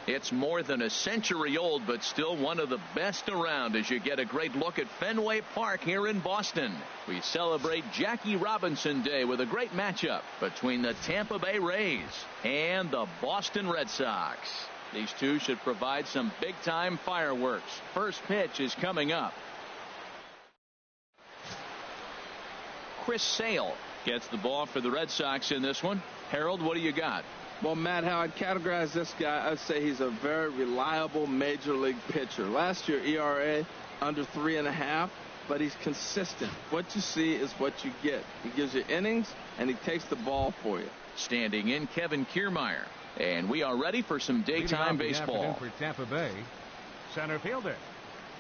It's more than a century old, but still one of the best around as you get a great look at Fenway Park here in Boston. We celebrate Jackie Robinson Day with a great matchup between the Tampa Bay Rays and the Boston Red Sox. These two should provide some big-time fireworks. First pitch is coming up. Chris Sale gets the ball for the Red Sox in this one. Harold, what do you got? Well, Matt, how I'd categorize this guy, I'd say he's a very reliable major league pitcher. Last year, ERA under 3.5, but he's consistent. What you see is what you get. He gives you innings, and he takes the ball for you. Standing in, Kevin Kiermaier. And we are ready for some daytime baseball. For Tampa Bay, center fielder,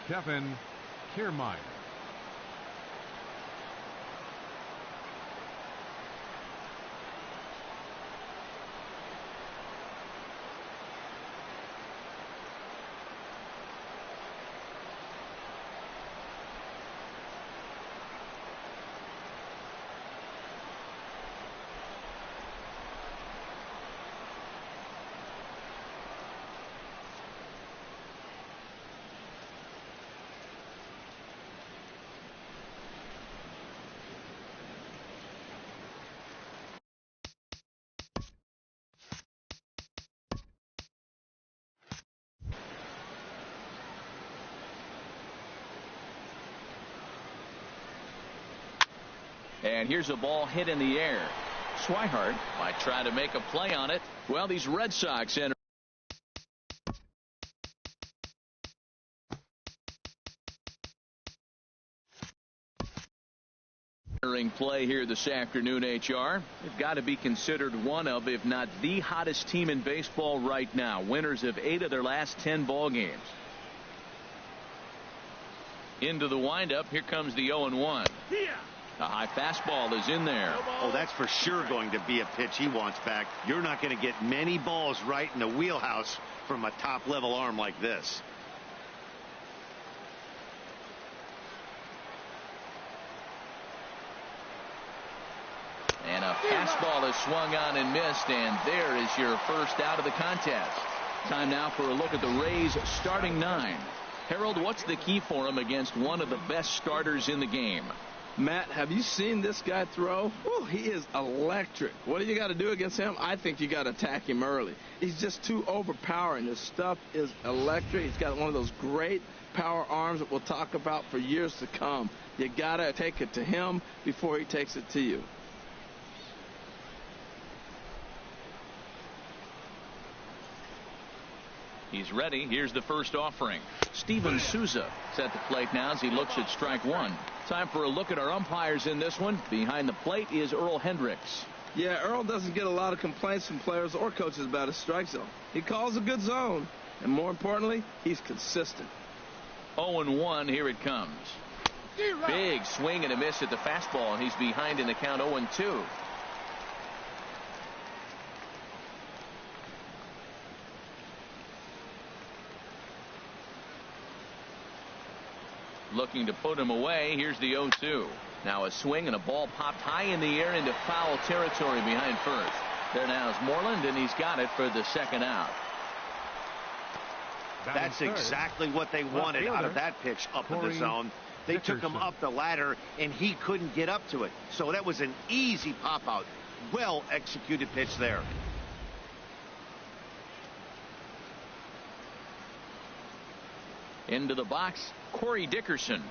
Kevin Kiermaier. And here's a ball hit in the air. Swihart might try to make a play on it. Well, these Red Sox enter. Play here this afternoon, HR. They've got to be considered one of, if not the hottest team in baseball right now. Winners of 8 of their last 10 ball games. Into the windup. Here comes the 0-1. A high fastball is in there. Oh, that's for sure going to be a pitch he wants back. You're not going to get many balls right in the wheelhouse from a top-level arm like this. And a fastball is swung on and missed, and there is your first out of the contest. Time now for a look at the Rays' starting 9. Harold, what's the key for him against one of the best starters in the game? Matt, have you seen this guy throw? Whew, he is electric. What do you got to do against him? I think you got to attack him early. He's just too overpowering. His stuff is electric. He's got one of those great power arms that we'll talk about for years to come. You got to take it to him before he takes it to you. He's ready. Here's the first offering. Steven Souza is at the plate now as he looks at strike one. Time for a look at our umpires in this one. Behind the plate is Earl Hendricks. Yeah, Earl doesn't get a lot of complaints from players or coaches about his strike zone. He calls a good zone, and more importantly, he's consistent. 0-1, here it comes. Big swing and a miss at the fastball, and he's behind in the count 0-2. Looking to put him away. Here's the 0-2. Now a swing and a ball popped high in the air into foul territory behind first. There now is Moreland, and he's got it for the second out. That's exactly what they wanted out of that pitch up in the zone. They took him up the ladder, and he couldn't get up to it. So that was an easy pop-out. Well-executed pitch there. Into the box, Corey Dickerson.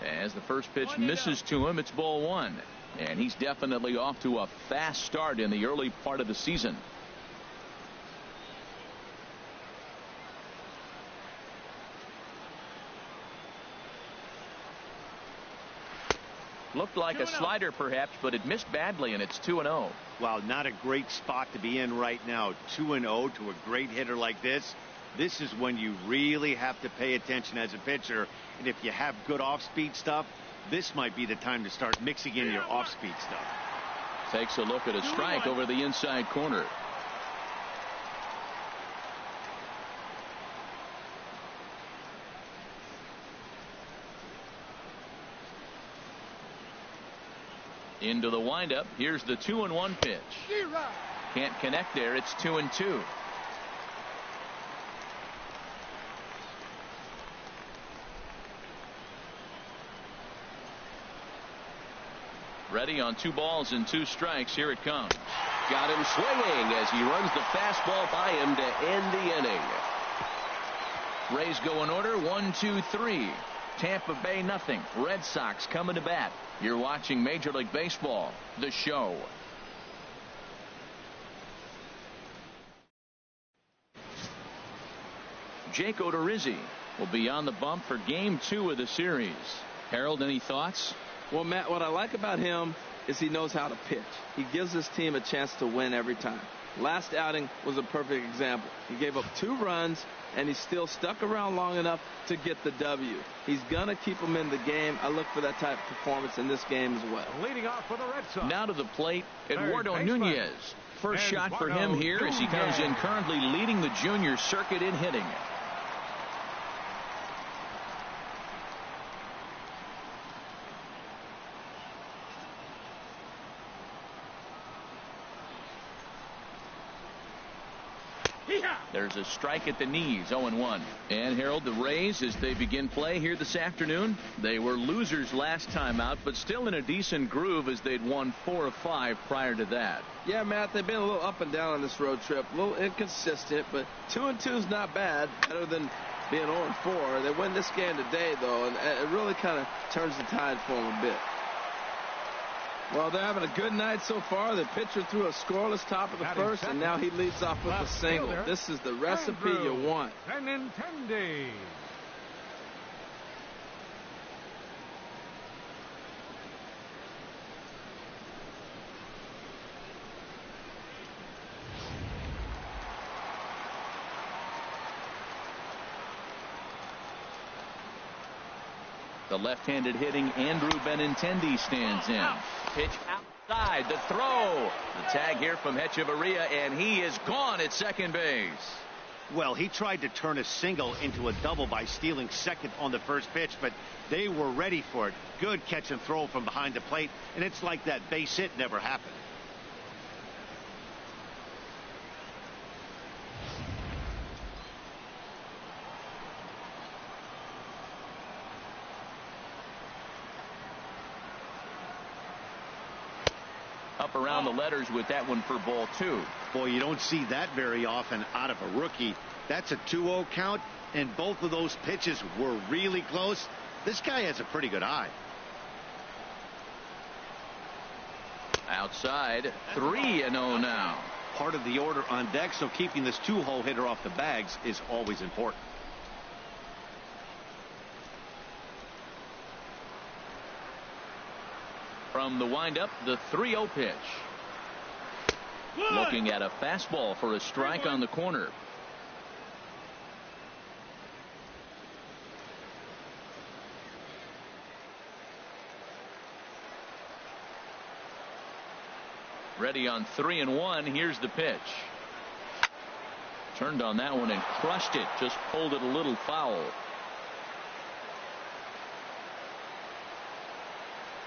As the first pitch misses to him, it's ball one. And he's definitely off to a fast start in the early part of the season. Looked like a slider perhaps, but it missed badly, and it's 2-0. Well, not a great spot to be in right now. 2-0 to a great hitter like this. This is when you really have to pay attention as a pitcher. And if you have good off-speed stuff, this might be the time to start mixing in your off-speed stuff. Takes a look at a strike over the inside corner. Into the windup. Here's the 2-1 pitch. Can't connect there. It's 2-2. Ready on 2 balls and 2 strikes. Here it comes. Got him swinging as he runs the fastball by him to end the inning. Rays go in order 1, 2, 3. Tampa Bay nothing. Red Sox coming to bat. You're watching Major League Baseball, the show. Jake Odorizzi will be on the bump for Game 2 of the series. Harold, any thoughts? Well, Matt, what I like about him is he knows how to pitch. He gives his team a chance to win every time. Last outing was a perfect example. He gave up 2 runs, and he still stuck around long enough to get the W. He's going to keep them in the game. I look for that type of performance in this game as well. Leading off for the Red Sox. Now to the plate, Eduardo Nunez. First shot for him here as he comes in currently leading the junior circuit in hitting. There's a strike at the knees, 0-1. And Harold, the Rays, as they begin play here this afternoon, they were losers last time out, but still in a decent groove as they'd won 4 of 5 prior to that. Yeah, Matt, they've been a little up and down on this road trip, a little inconsistent, but 2-2 is not bad, better than being 0-4. They win this game today, though, and it really kind of turns the tide for them a bit. Well, they're having a good night so far. The pitcher threw a scoreless top of the first, and now he leads off with a single. This is the recipe you want. Benintendi. The left-handed hitting Andrew Benintendi stands in. Pitch outside. The throw. The tag here from Hechavarria, and he is gone at second base. Well, he tried to turn a single into a double by stealing second on the first pitch, but they were ready for it. Good catch and throw from behind the plate, and it's like that base hit never happened. Up around the letters with that one for ball 2. Boy, you don't see that very often out of a rookie. That's a 2-0 count, and both of those pitches were really close. This guy has a pretty good eye. Outside, 3-0 now. Part of the order on deck, so keeping this 2-hole hitter off the bags is always important. From the windup, the 3-0 pitch. Looking at a fastball for a strike on the corner. Ready on 3-1. Here's the pitch. Turned on that one and crushed it. Just pulled it a little foul.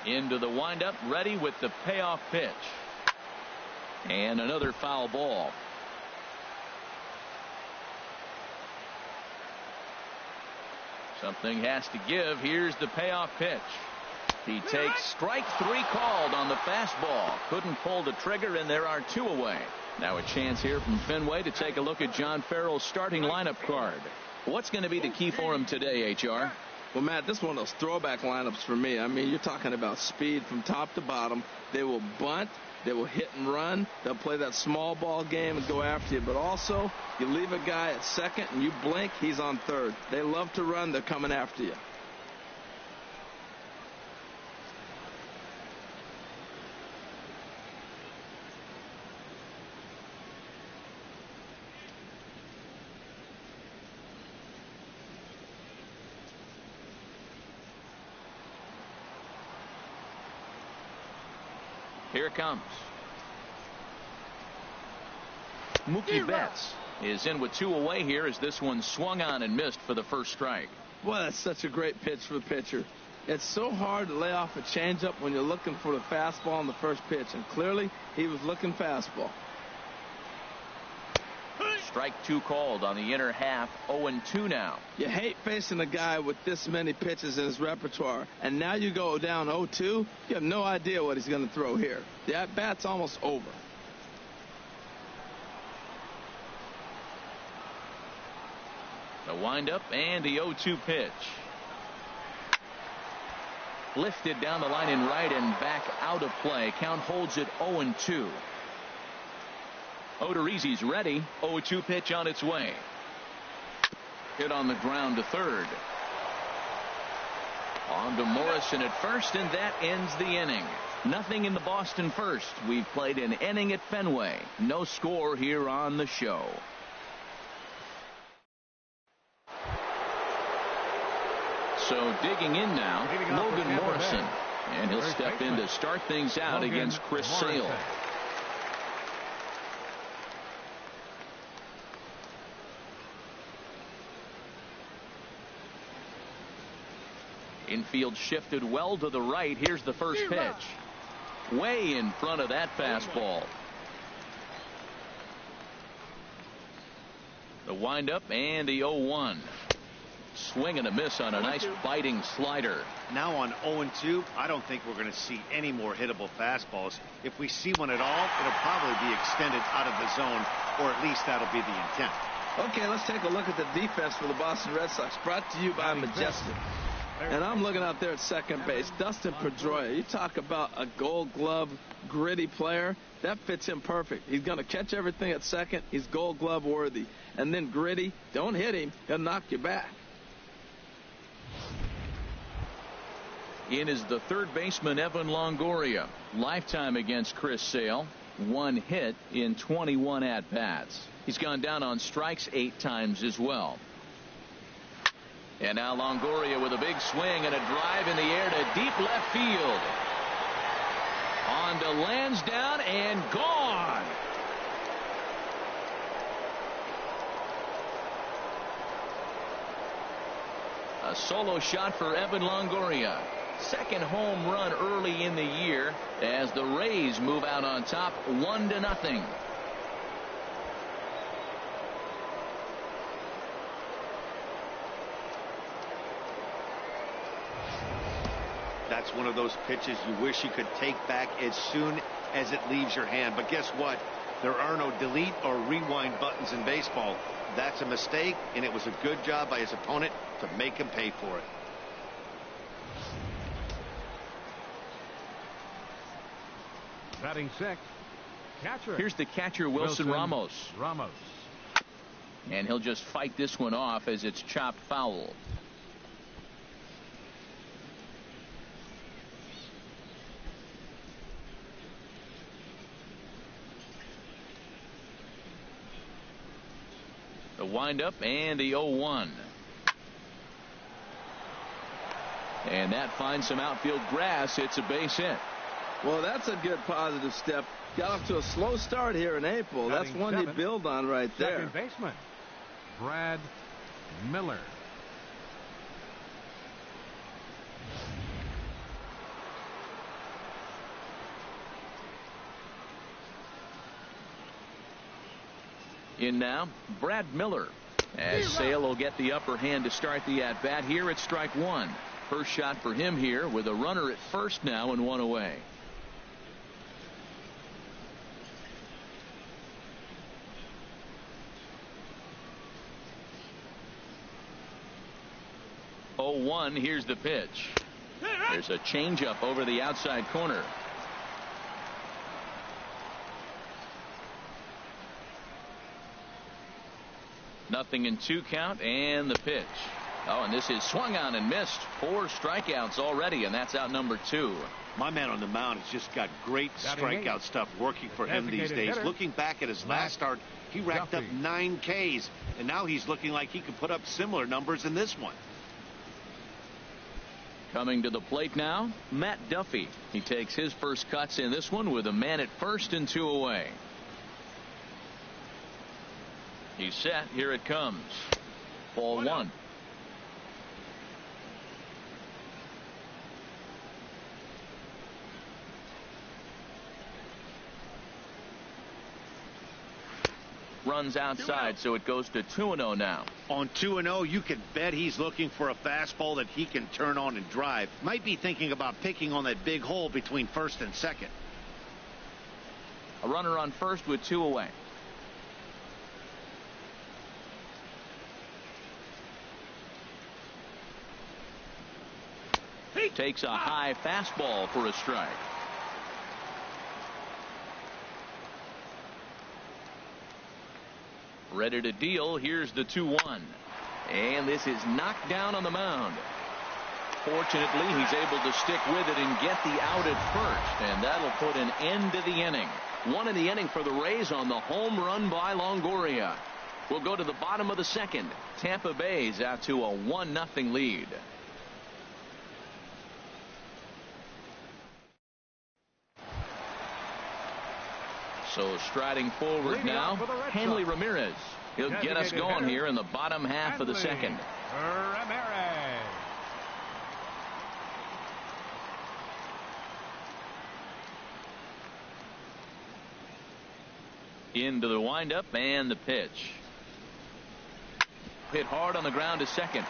Into the windup, ready with the payoff pitch. And another foul ball. Something has to give. Here's the payoff pitch. He takes strike 3 called on the fastball. Couldn't pull the trigger, and there are 2 away. Now a chance here from Fenway to take a look at John Farrell's starting lineup card. What's going to be the key for him today, HR? Well, Matt, this is one of those throwback lineups for me. I mean, you're talking about speed from top to bottom. They will bunt. They will hit and run. They'll play that small ball game and go after you. But also, you leave a guy at second and you blink, he's on third. They love to run. They're coming after you. Here it comes. Mookie Betts is in with 2 away here as this one swung on and missed for the first strike. Boy, that's such a great pitch for the pitcher. It's so hard to lay off a changeup when you're looking for the fastball on the first pitch, and clearly he was looking fastball. Strike two called on the inner half. 0-2 now. You hate facing a guy with this many pitches in his repertoire, and now you go down 0-2. You have no idea what he's going to throw here. The at-bat's almost over. The windup and the 0-2 pitch. Lifted down the line in right and back out of play. Count holds it 0-2. Odorizzi's ready. 0-2 pitch on its way. Hit on the ground to third. On to Morrison at first, and that ends the inning. Nothing in the Boston first. We've played an inning at Fenway. No score here on the show. So digging in now, Logan Morrison. And he'll step in to start things out against Chris Sale. Infield shifted well to the right. Here's the first pitch. Way in front of that fastball. The windup and the 0-1. Swing and a miss on a nice biting slider. Now on 0-2, I don't think we're going to see any more hittable fastballs. If we see one at all, it'll probably be extended out of the zone, or at least that'll be the intent. Okay, let's take a look at the defense for the Boston Red Sox, brought to you by Majestic. And I'm looking out there at second base. Dustin Pedroia. You talk about a Gold Glove gritty player. That fits him perfect. He's going to catch everything at second. He's Gold Glove worthy. And then gritty. Don't hit him. He'll knock you back. In is the third baseman, Evan Longoria. Lifetime against Chris Sale. 1 hit in 21 at-bats. He's gone down on strikes 8 times as well. And now Longoria with a big swing and a drive in the air to deep left field. On to Lansdowne and gone. A solo shot for Evan Longoria. Second home run early in the year as the Rays move out on top 1-0. That's one of those pitches you wish you could take back as soon as it leaves your hand. But guess what? There are no delete or rewind buttons in baseball. That's a mistake, and it was a good job by his opponent to make him pay for it. Batting sixth, catcher. Here's the catcher, Wilson Ramos. And he'll just fight this one off as it's chopped foul. The windup and the 0-1. And that finds some outfield grass. It's a base hit. Well, that's a good positive step. Got off to a slow start here in April. That's one you build on right there. Second baseman, Brad Miller. In now, Brad Miller. As Sale will get the upper hand to start the at-bat here at strike one. First shot for him here with a runner at first now and 1 away. Oh, 1. Here's the pitch. There's a changeup over the outside corner. Nothing in 2 count and the pitch. Oh, and this is swung on and missed. 4 strikeouts already, and that's out number 2. My man on the mound has just got great strikeout stuff working for him these days. Looking back at his last start, he racked up 9 Ks, and now he's looking like he could put up similar numbers in this one. Coming to the plate now, Matt Duffy. He takes his first cuts in this one with a man at first and 2 away. He's set. Here it comes. Ball 1. runs outside, so it goes to 2-0 now. On 2-0, you can bet he's looking for a fastball that he can turn on and drive. Might be thinking about picking on that big hole between first and second. A runner on first with 2 away. He takes a high fastball for a strike. Ready to deal. Here's the 2-1. And this is knocked down on the mound. Fortunately, he's able to stick with it and get the out at first. And that'll put an end to the inning. 1 in the inning for the Rays on the home run by Longoria. We'll go to the bottom of the second. Tampa Bay's out to a 1-0 lead. So striding forward now, Hanley Ramirez. He'll get us going here in the bottom half of the second. Ramirez. Into the windup and the pitch. Hit hard on the ground to second.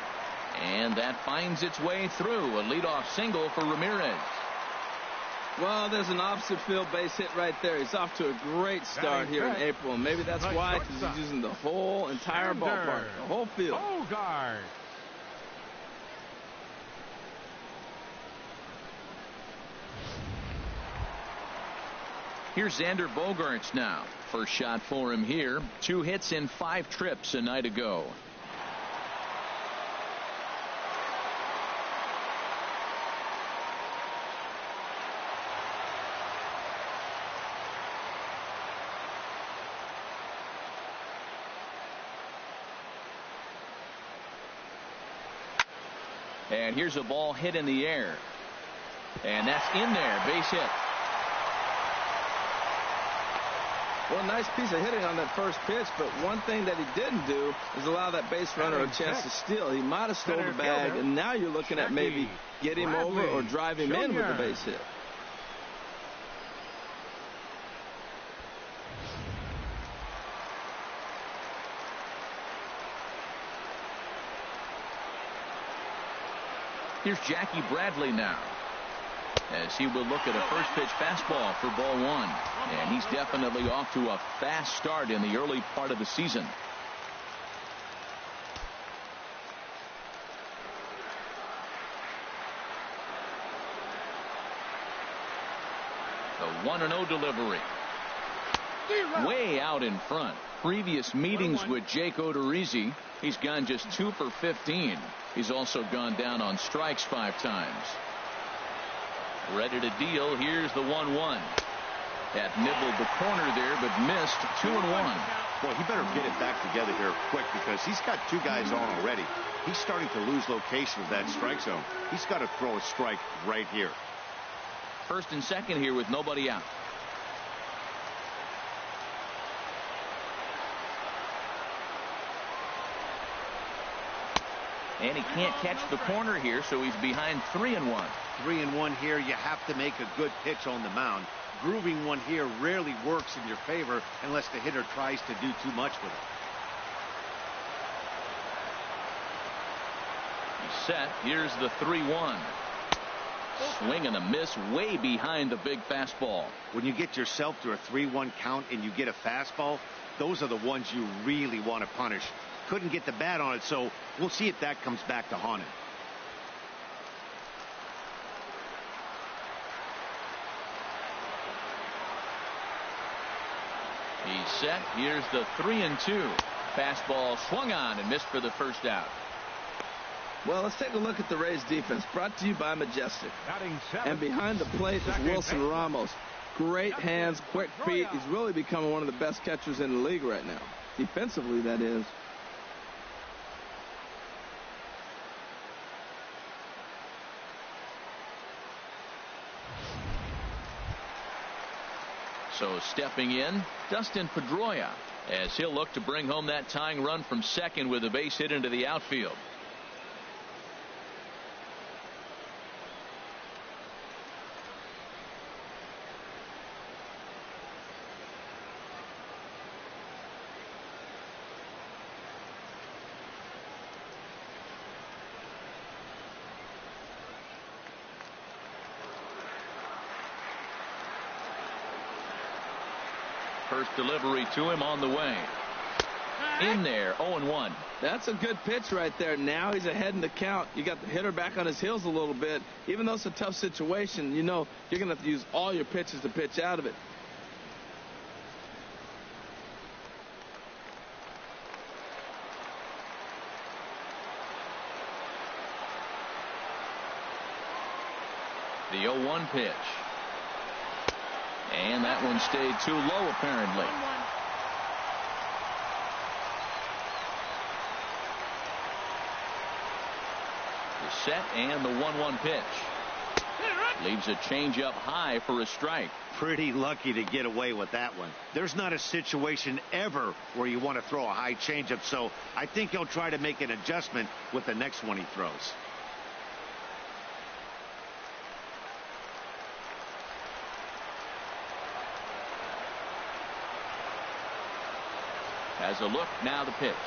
And that finds its way through. A leadoff single for Ramirez. Well, there's an opposite field base hit right there. He's off to a great start here in April. And maybe that's why, because he's using the whole entire ballpark, the whole field. Bogart. Here's Xander Bogaerts now. First shot for him here. 2 hits in 5 trips a night ago. And here's a ball hit in the air. And that's in there. Base hit. Well, a nice piece of hitting on that first pitch, but one thing that he didn't do is allow that base runner a chance to steal. He might have stole the bag, and now you're looking at maybe get him over or drive him in with the base hit. Here's Jackie Bradley now, as he will look at a first pitch fastball for ball 1. And he's definitely off to a fast start in the early part of the season. The 1-0 delivery. Way out in front. Previous meetings with Jake Odorizzi, he's gone just 2 for 15. He's also gone down on strikes 5 times. Ready to deal. Here's the 1-1. That nibbled the corner there, but missed. 2-1. Boy, he better get it back together here quick, because he's got 2 guys on already. He's starting to lose location of that strike zone. He's got to throw a strike right here. First and second here with nobody out. And he can't catch the corner here, so he's behind 3-1. 3-1 here. You have to make a good pitch on the mound. Grooving one here rarely works in your favor unless the hitter tries to do too much with it. He's set. Here's the 3-1. Swing and a miss way behind the big fastball. When you get yourself to a 3-1 count and you get a fastball, those are the ones you really want to punish. Couldn't get the bat on it, so we'll see if that comes back to haunt him. He's set. Here's the 3-2. Fastball swung on and missed for the first out. Well, let's take a look at the Rays defense, brought to you by Majestic. And behind the plate is Wilson Ramos. Great hands, quick feet. He's really becoming one of the best catchers in the league right now. Defensively, that is. So stepping in, Dustin Pedroia, as he'll look to bring home that tying run from second with a base hit into the outfield. First delivery to him on the way. In there, 0-1. That's a good pitch right there. Now he's ahead in the count. You got the hitter back on his heels a little bit. Even though it's a tough situation, you know you're going to have to use all your pitches to pitch out of it. The 0-1 pitch. And that one stayed too low, apparently. The set and the 1-1 pitch. Leaves a changeup high for a strike. Pretty lucky to get away with that one. There's not a situation ever where you want to throw a high changeup, so I think he'll try to make an adjustment with the next one he throws. Has a look, now the pitch.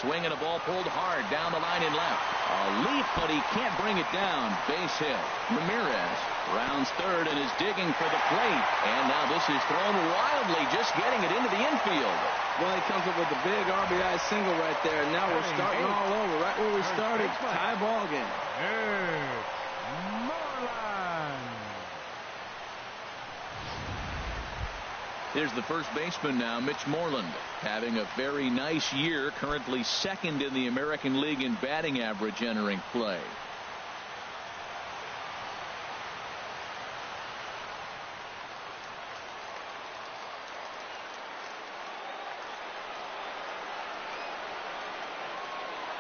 Swinging a ball pulled hard down the line in left. A leap, but he can't bring it down. Base hit. Ramirez rounds third and is digging for the plate. And now this is thrown wildly, just getting it into the infield. Well, he comes up with a big RBI single right there. And now we're starting all over, right where we started. Tie ball game. Here's the first baseman now, Mitch Moreland, having a very nice year, currently second in the American League in batting average entering play.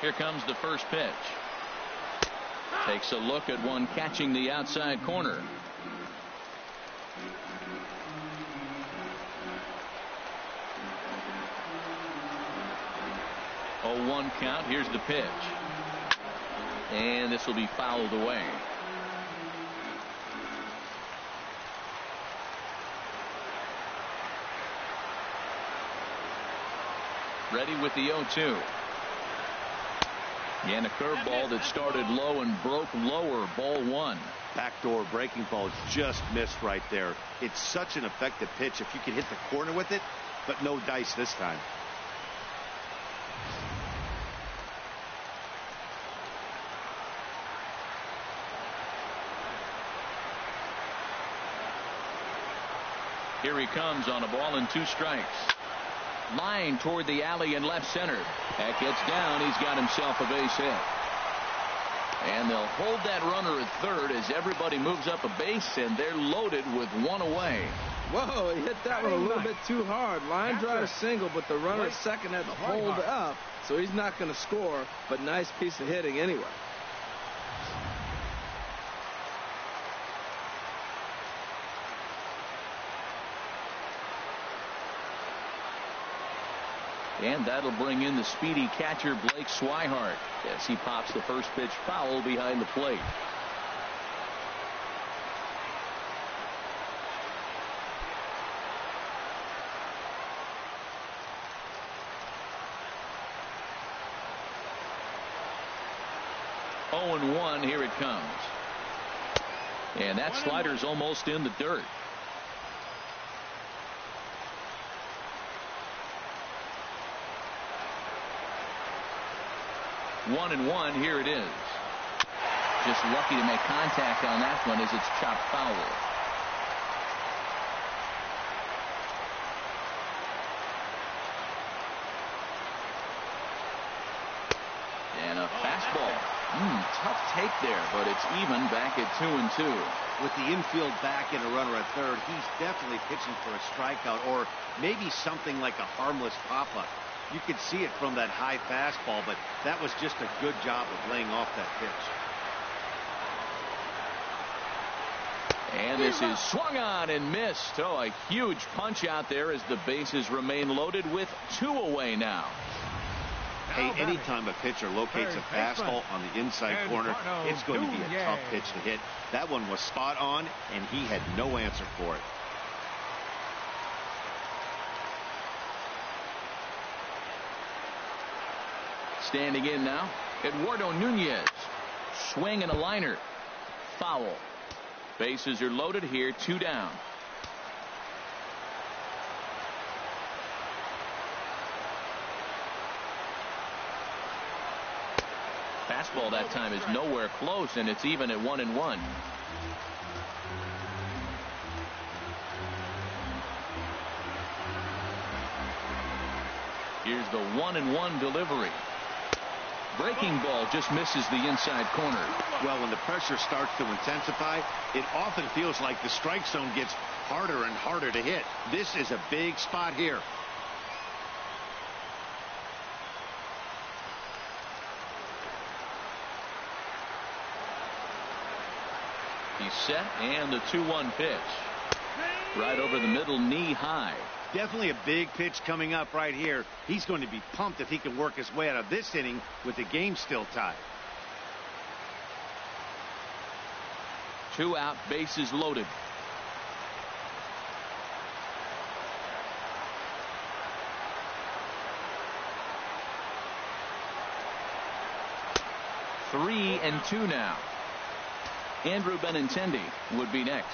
Here comes the first pitch. Takes a look at one catching the outside corner. 0-1 count. Here's the pitch. And this will be fouled away. Ready with the 0-2. And a curveball that started low and broke lower. Ball one. Backdoor breaking ball just missed right there. It's such an effective pitch if you can hit the corner with it, but no dice this time. Here he comes on a ball and 2 strikes. Line toward the alley in left center. That gets down. He's got himself a base hit. And they'll hold that runner at third as everybody moves up a base, and they're loaded with 1 away. Whoa, he hit that one a little bit too hard. Line drive single, but the runner at second had to hold up, so he's not going to score, but nice piece of hitting anyway. And that'll bring in the speedy catcher Blake Swihart as he pops the first pitch foul behind the plate. Oh, and 1. Here it comes. And that slider's almost in the dirt. 1-1. Here it is. Just lucky to make contact on that one as it's chopped foul. And a fastball. Tough take there, but it's even back at 2-2. With the infield back and a runner at third, he's definitely pitching for a strikeout or maybe something like a harmless pop-up. You could see it from that high fastball, but that was just a good job of laying off that pitch. And this is swung on and missed. Oh, a huge punch out there as the bases remain loaded with 2 away now. Hey, anytime a pitcher locates a fastball on the inside corner, it's going to be a tough pitch to hit. That one was spot on, and he had no answer for it. Standing in now, Eduardo Nunez. Swing and a liner. Foul. Bases are loaded here, 2 down. Fastball that time is nowhere close, and it's even at 1-1. Here's the 1-1 delivery. Breaking ball just misses the inside corner. Well, when the pressure starts to intensify, it often feels like the strike zone gets harder and harder to hit. This is a big spot here. He's set, and the 2-1 pitch. Right over the middle, knee high. Definitely a big pitch coming up right here. He's going to be pumped if he can work his way out of this inning with the game still tied. 2 out, bases loaded. Three and 2 now. Andrew Benintendi would be next.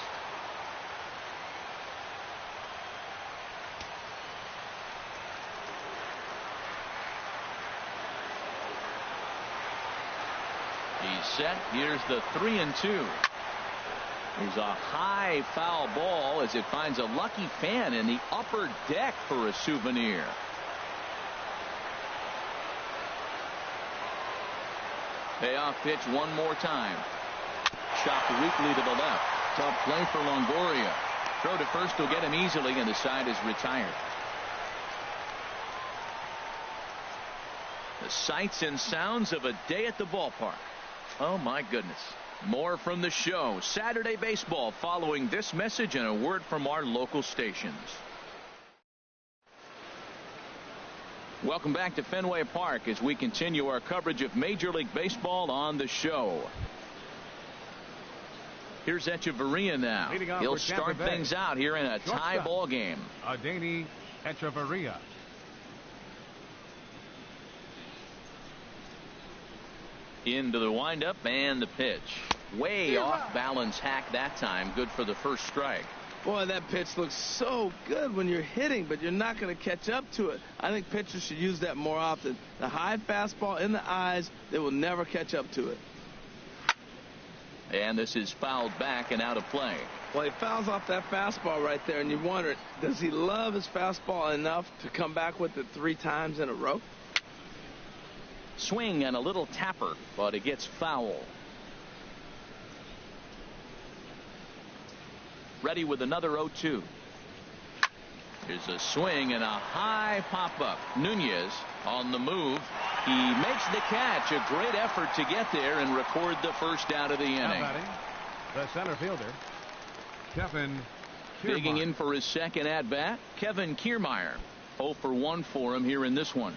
He's set. Here's the 3-2. Here's a high foul ball as it finds a lucky fan in the upper deck for a souvenir. Payoff pitch one more time. Chopped weakly to the left. Tough play for Longoria. Throw to first will get him easily, and the side is retired. The sights and sounds of a day at the ballpark. Oh my goodness. More from the show. Saturday baseball following this message and a word from our local stations. Welcome back to Fenway Park as we continue our coverage of Major League Baseball on the show. Here's Echeverria now. He'll start things out here in a tie ball game. Adeiny Echeverria. Into the windup and the pitch. Way off balance hack that time. Good for the first strike. Boy, that pitch looks so good when you're hitting, but you're not going to catch up to it. I think pitchers should use that more often. The high fastball in the eyes, they will never catch up to it. And this is fouled back and out of play. Well, he fouls off that fastball right there, and you wonder, does he love his fastball enough to come back with it 3 times in a row? Swing and a little tapper, but it gets foul. Ready with another 0-2. Here's a swing and a high pop-up. Nunez on the move. He makes the catch. A great effort to get there and record the first out of the inning. The center fielder, Kevin Kiermaier. Digging in for his second at-bat, Kevin Kiermaier. 0 for 1 for him here in this one.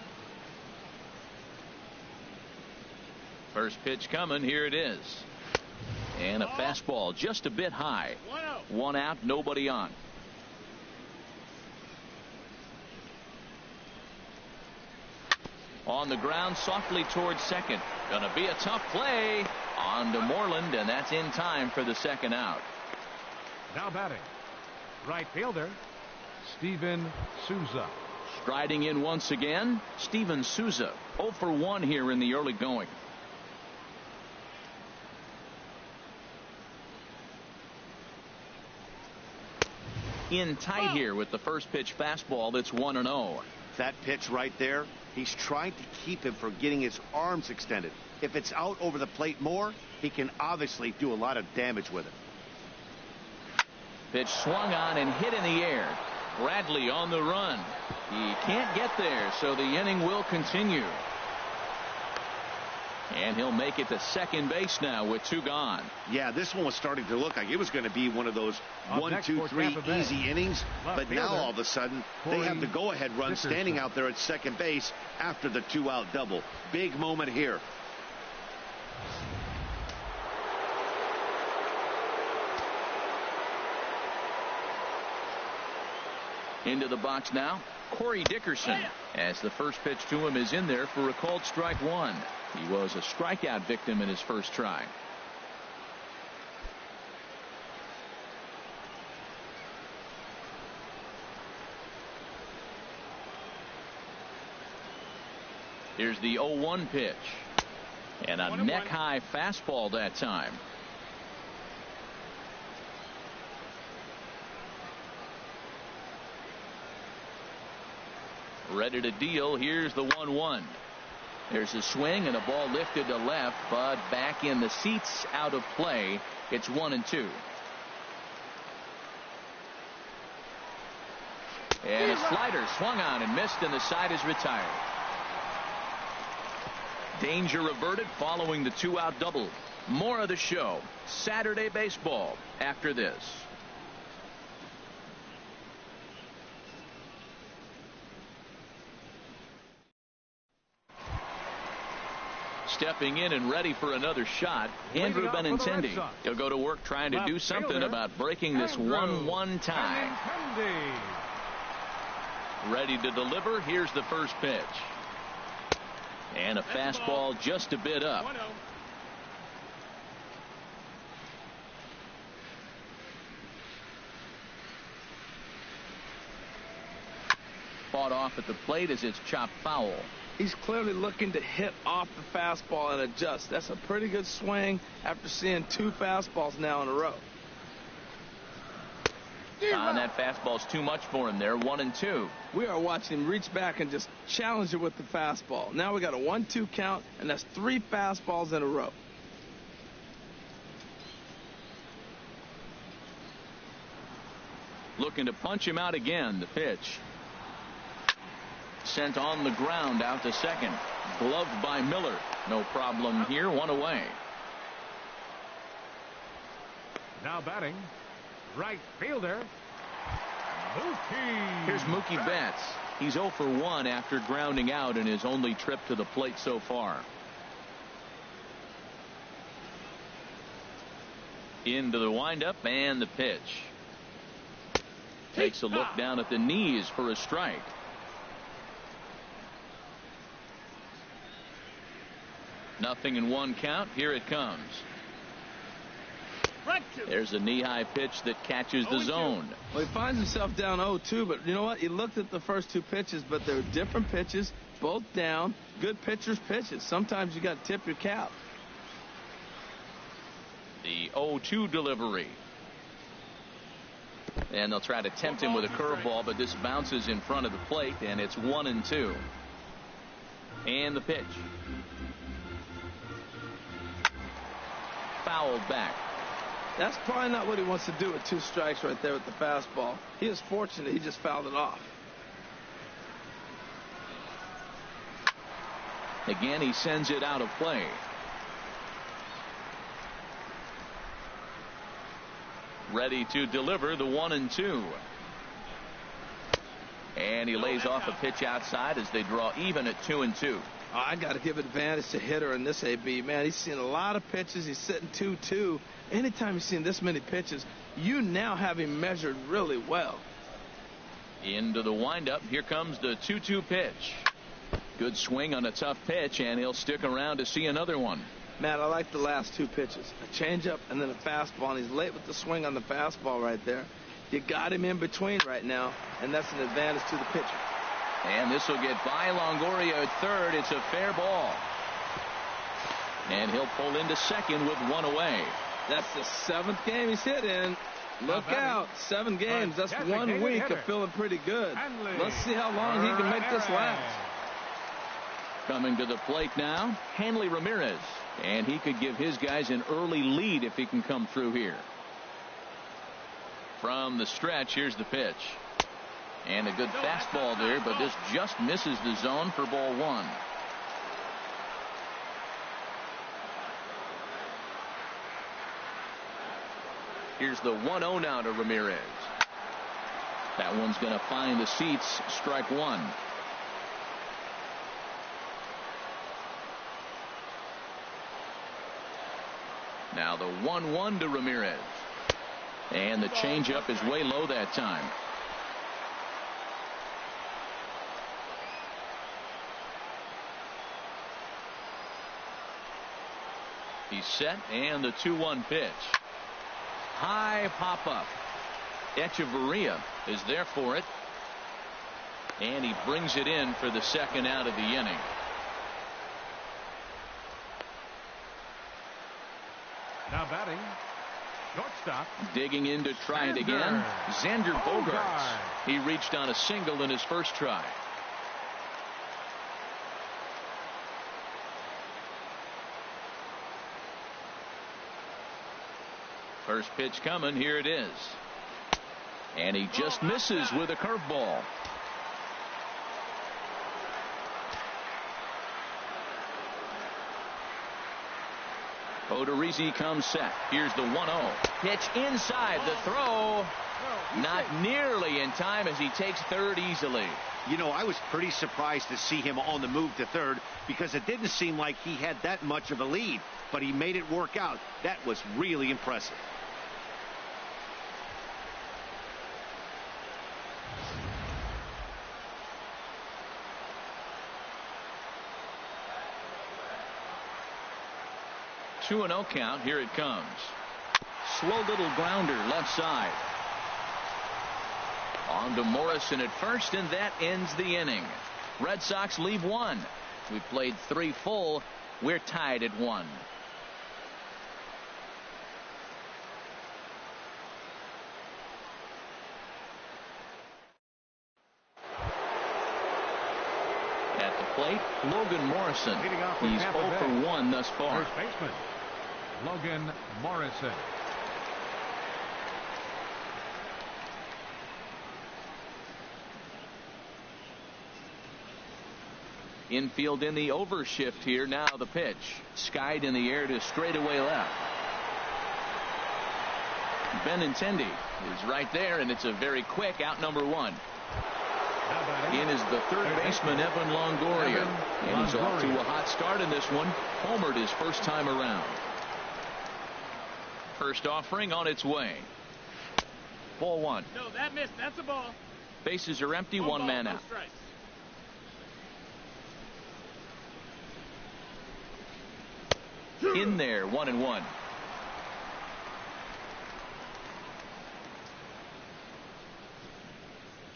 First pitch coming. Here it is. And a fastball just a bit high. 1 out, nobody on. On the ground softly towards second. Gonna be a tough play on to Moreland, and that's in time for the second out. Now batting, right fielder Steven Souza. Striding in once again, Steven Souza. 0 for 1 here in the early going. In tight here with the first pitch fastball that's 1-0. That pitch right there, he's trying to keep him from getting his arms extended. If it's out over the plate more, he can obviously do a lot of damage with it. Pitch swung on and hit in the air. Bradley on the run. He can't get there, so the inning will continue. And he'll make it to second base now with 2 gone. Yeah, this one was starting to look like it was going to be one of those 1, 2, 3 easy innings. But now all of a sudden they have the go-ahead run standing out there at second base after the 2-out double. Big moment here. Into the box now, Corey Dickerson, as the first pitch to him is in there for a called strike 1. He was a strikeout victim in his first try. Here's the 0-1 pitch. And a neck-high fastball that time. Ready to deal. Here's the 1-1. There's a swing and a ball lifted to left, but back in the seats, out of play. It's 1-2. And a slider swung on and missed, and the side is retired. Danger averted following the 2-out double. More of the show Saturday baseball after this. Stepping in and ready for another shot, Andrew Benintendi. He'll go to work trying to do something about breaking this 1-1 tie. Ready to deliver. Here's the first pitch. And a fastball just a bit up. Fought off at the plate as it's chopped foul. He's clearly looking to hit off the fastball and adjust. That's a pretty good swing after seeing 2 fastballs now in a row. And that fastball's too much for him there. 1-2. We are watching him reach back and just challenge it with the fastball. Now we got a 1-2 count, and that's 3 fastballs in a row. Looking to punch him out again. The pitch. Sent on the ground out to second. Gloved by Miller. No problem here. 1 away. Now batting, right fielder, Mookie. Here's Mookie Betts. He's 0 for 1 after grounding out in his only trip to the plate so far. Into the windup and the pitch. Takes a look down at the knees for a strike. Nothing in 1 count. Here it comes. There's a knee-high pitch that catches the zone. Well, he finds himself down 0-2, but you know what? He looked at the first 2 pitches, but they were different pitches, both down. Good pitchers' pitches. Sometimes you got to tip your cap. The 0-2 delivery. And they'll try to tempt him with a curveball, but this bounces in front of the plate, and it's 1-2. And the pitch. Fouled back. That's probably not what he wants to do with 2 strikes right there with the fastball. He is fortunate he just fouled it off. Again, he sends it out of play. Ready to deliver the 1-2. And he lays off a pitch outside as they draw even at 2-2. Oh, I got to give advantage to hitter in this AB. Man, he's seen a lot of pitches. He's sitting 2-2. Anytime you've seen this many pitches, you now have him measured really well. Into the windup. Here comes the 2-2 pitch. Good swing on a tough pitch, and he'll stick around to see another one. Matt, I like the last 2 pitches. A changeup and then a fastball, and he's late with the swing on the fastball right there. You got him in between right now, and that's an advantage to the pitcher. And this will get by Longoria at third. It's a fair ball. And he'll pull into second with 1 away. That's the 7th game he's hit in. Look out. 7 games. That's 1 week of feeling pretty good. Let's see how long he can make this last. Coming to the plate now, Hanley Ramirez. And he could give his guys an early lead if he can come through here. From the stretch, here's the pitch. And a good fastball there, but this just misses the zone for ball 1. Here's the 1-0 now to Ramirez. That one's going to find the seats. Strike 1. Now the 1-1 to Ramirez. And the changeup is way low that time. He's set, and the 2-1 pitch. High pop-up. Echeverria is there for it. And he brings it in for the second out of the inning. Now batting, shortstop. Digging in to try it again. Xander Bogaerts. He reached on a single in his first try. First pitch coming. Here it is. And he just misses with a curveball. Odorizzi comes set. Here's the 1-0. Pitch inside. The throw not nearly in time as he takes third easily. You know, I was pretty surprised to see him on the move to third because it didn't seem like he had that much of a lead, but he made it work out. That was really impressive. Two and 0 count. Here it comes. Slow little grounder left side. On to Morrison at first, and that ends the inning. Red Sox leave one. We played 3 full. We're tied at 1. At the plate, Logan Morrison. He's 0 for 1 thus far. First baseman, Logan Morrison. Infield in the overshift here. Now the pitch. Skied in the air to straightaway left. Benintendi is right there, and it's a very quick out. Number 1. In is the third baseman, Evan Longoria. And he's off to a hot start in this one. Homered his first time around. First offering on its way. Ball 1. No, that missed. That's a ball. Bases are empty. One man out. In there, 1-1.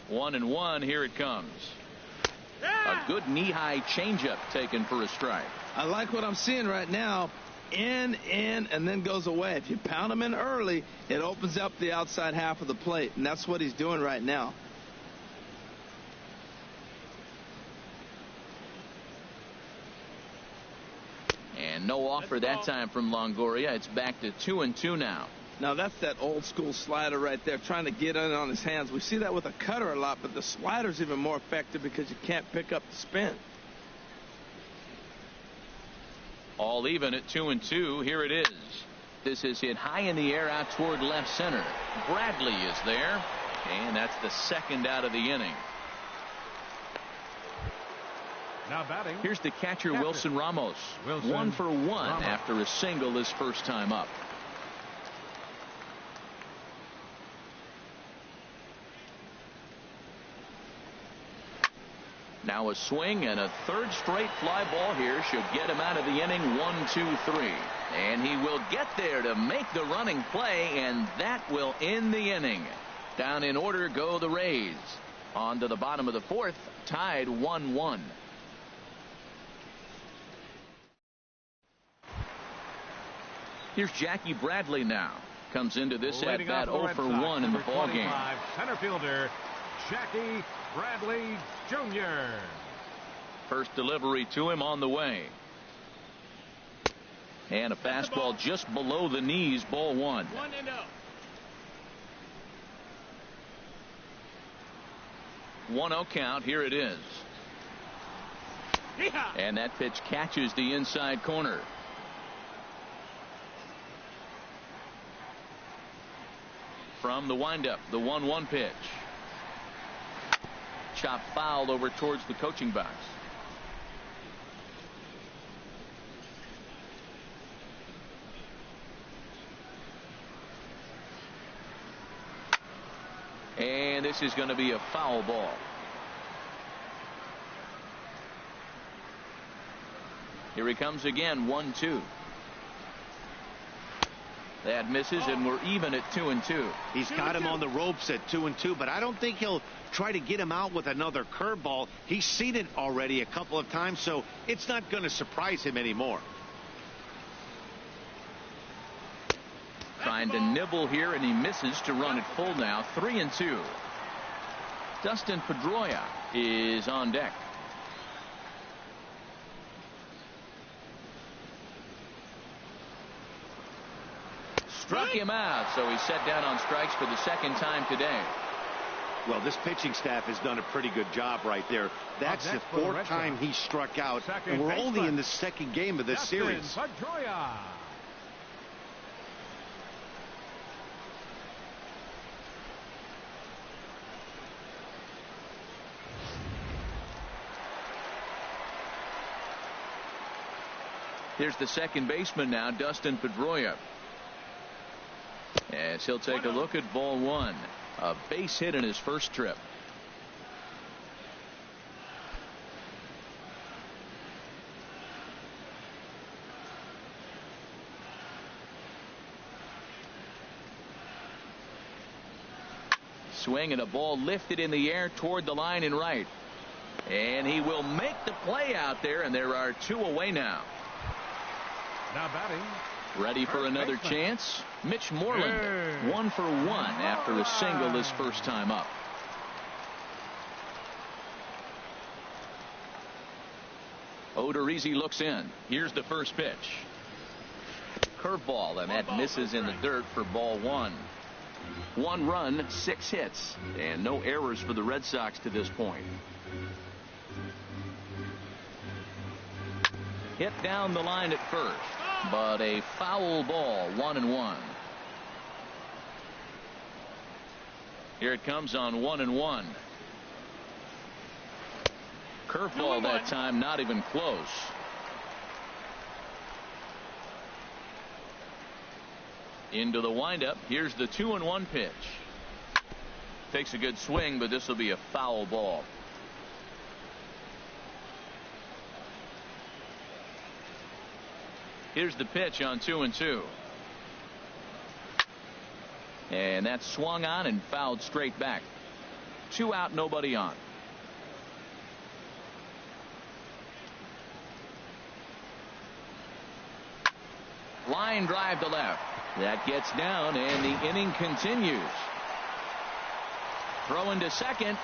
One and one. Here it comes. A good knee-high changeup taken for a strike. I like what I'm seeing right now. In, and then goes away. If you pound him in early, it opens up the outside half of the plate, and that's what he's doing right now. And no offer that time from Longoria. It's back to 2-2 now. Now that's that old school slider right there, trying to get in on his hands. We see that with a cutter a lot, but the slider's even more effective because you can't pick up the spin. All even at 2-2. Here it is. This is hit high in the air out toward left center. Bradley is there, and that's the second out of the inning. Now batting. Here's the catcher, Wilson Ramos. 1 for 1 after a single his first time up. Now a swing and a third straight fly ball here should get him out of the inning. 1-2-3, and he will get there to make the running play, and that will end the inning. Down in order go the Rays. On to the bottom of the fourth, tied 1-1. Here's Jackie Bradley now. Comes into this at bat 0 for 1 in the ball game. Center fielder Jackie Bradley Jr. First delivery to him on the way. And a fastball just below the knees. Ball 1. 1-0 count. Here it is. And that pitch catches the inside corner. From the windup, the 1-1 pitch. Chop foul over towards the coaching box. And this is going to be a foul ball. Here he comes again. 1-2. That misses, and we're even at 2-2. He's got him on the ropes at 2-2, but I don't think he'll try to get him out with another curveball. He's seen it already a couple of times, so it's not going to surprise him anymore. trying to nibble here, and he misses to run it full now. 3-2. Dustin Pedroia is on deck. Struck him out, so he's set down on strikes for the second time today. Well, this pitching staff has done a pretty good job right there. That's the fourth time he struck out, and we're only in the second game of this series. Pedroia. Here's the second baseman now, Dustin Pedroia. As he'll take a look at ball one. A base hit in his first trip. Swing and a ball lifted in the air toward the line and right. And he will make the play out there, and there are two away now. Now batting. Ready for another chance? Mitch Moreland, 1 for 1 after a single his first time up. Odorizzi looks in. Here's the first pitch. Curveball, and that misses in the dirt for ball one. 1 run, 6 hits, and no errors for the Red Sox to this point. Hit down the line at first, but a foul ball. 1-1. Here it comes on 1-1. Curveball that time, not even close. Into the windup. Here's the 2-1 pitch. Takes a good swing, but this will be a foul ball. Here's the pitch on 2-2. And that's swung on and fouled straight back. 2 out, nobody on. Line drive to left. That gets down, and the inning continues. Throw into second.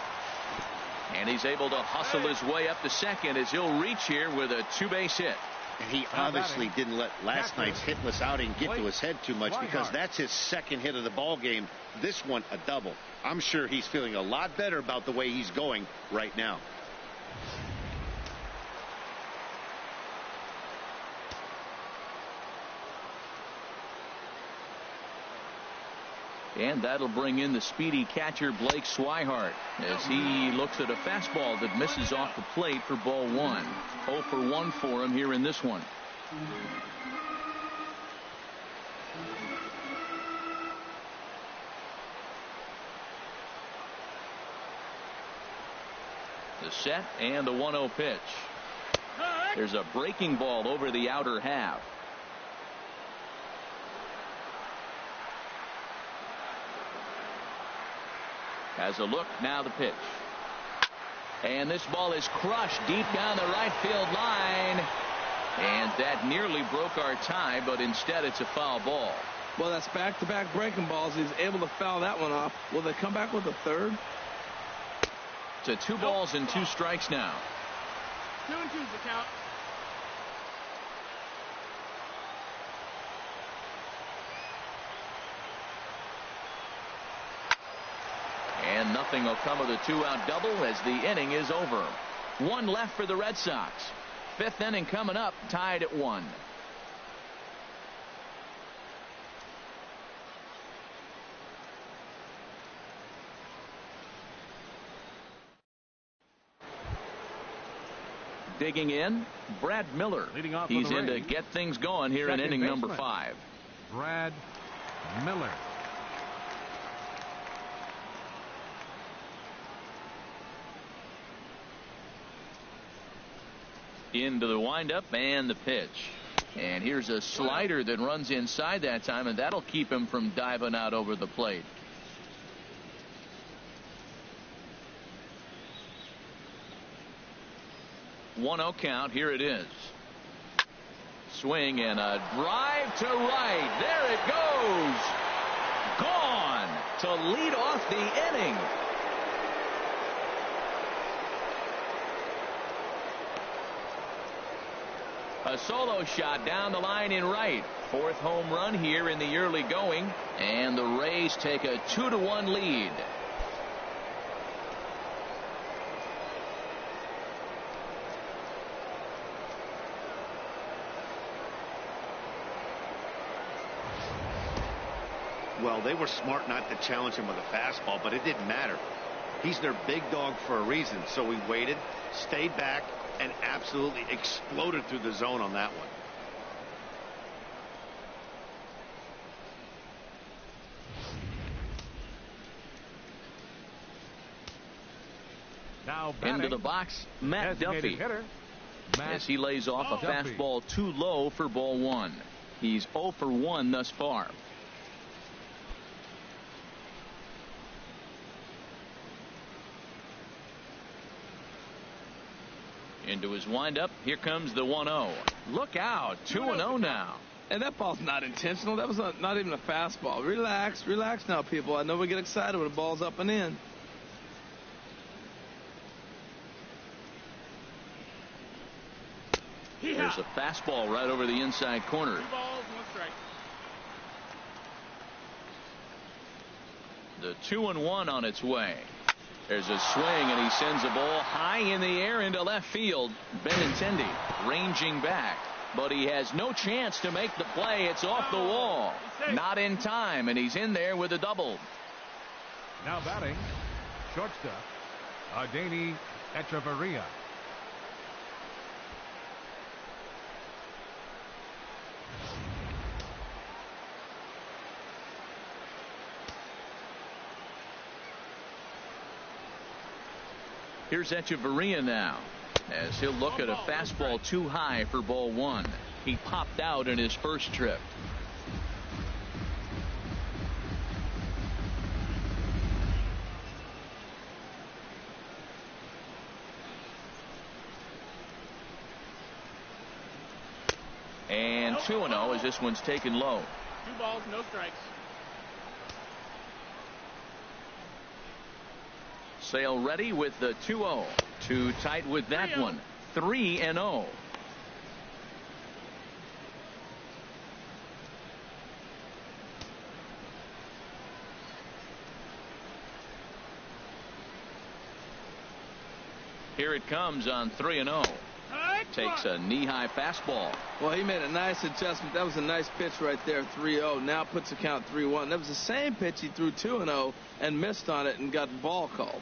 And he's able to hustle his way up to second as he'll reach here with a 2-base hit. And he obviously didn't let last night's hitless outing get to his head too much, because that's his second hit of the ball game. This one a double. I'm sure he's feeling a lot better about the way he's going right now. And that'll bring in the speedy catcher Blake Swihart as he looks at a fastball that misses off the plate for ball one. 0 for 1 for him here in this one. The set and the 1-0 pitch. There's a breaking ball over the outer half. Has a look, now the pitch. And this ball is crushed deep down the right field line. And that nearly broke our tie, but instead it's a foul ball. Well, that's back-to-back breaking balls. He's able to foul that one off. Will they come back with a third? To 2 balls and 2 strikes now. 2-2's the count. And nothing will come of the 2-out double as the inning is over. 1 left for the Red Sox. 5th inning coming up, tied at 1. Digging in, Brad Miller. Leading off He's on the in to ring. get things going here in Second inning number baseman. 5. Brad Miller. Into the windup and the pitch. And here's a slider that runs inside that time, and that'll keep him from diving out over the plate. One 0 count. Here it is. Swing and a drive to right. There it goes. to lead off the inning. A solo shot down the line in right. Fourth home run here in the early going, and the Rays take a 2-1 lead. Well, they were smart not to challenge him with a fastball, but it didn't matter. He's their big dog for a reason, so he waited, stayed back, and absolutely exploded through the zone on that one. Now into the box, Matt Duffy. As he lays off a fastball too low for ball one. He's 0 for 1 thus far. Into his windup. Here comes the 1-0. Look out. 2-0 now. And that ball's not intentional. That was not even a fastball. Relax. Relax now, people. I know we get excited when the ball's up and in. There's a fastball right over the inside corner. 2 balls, 1 strike. The 2-1 on its way. There's a swing, and he sends a ball high in the air into left field. Benintendi ranging back, but he has no chance to make the play. It's off the wall. Not in time, and he's in there with a double. Now batting, shortstop, Adeiny Echeverria. Here's Echeverria now, as he'll look at a fastball too high for ball one. He popped out in his first trip. And 2-0 as this one's taken low. 2 balls, no strikes. Sale ready with the 2-0. Too tight with that one. 3-0. Here it comes on 3-0. Takes a knee-high fastball. Well, he made a nice adjustment. That was a nice pitch right there, 3-0. Now puts the count 3-1. That was the same pitch he threw 2-0 and missed on it and got the ball called.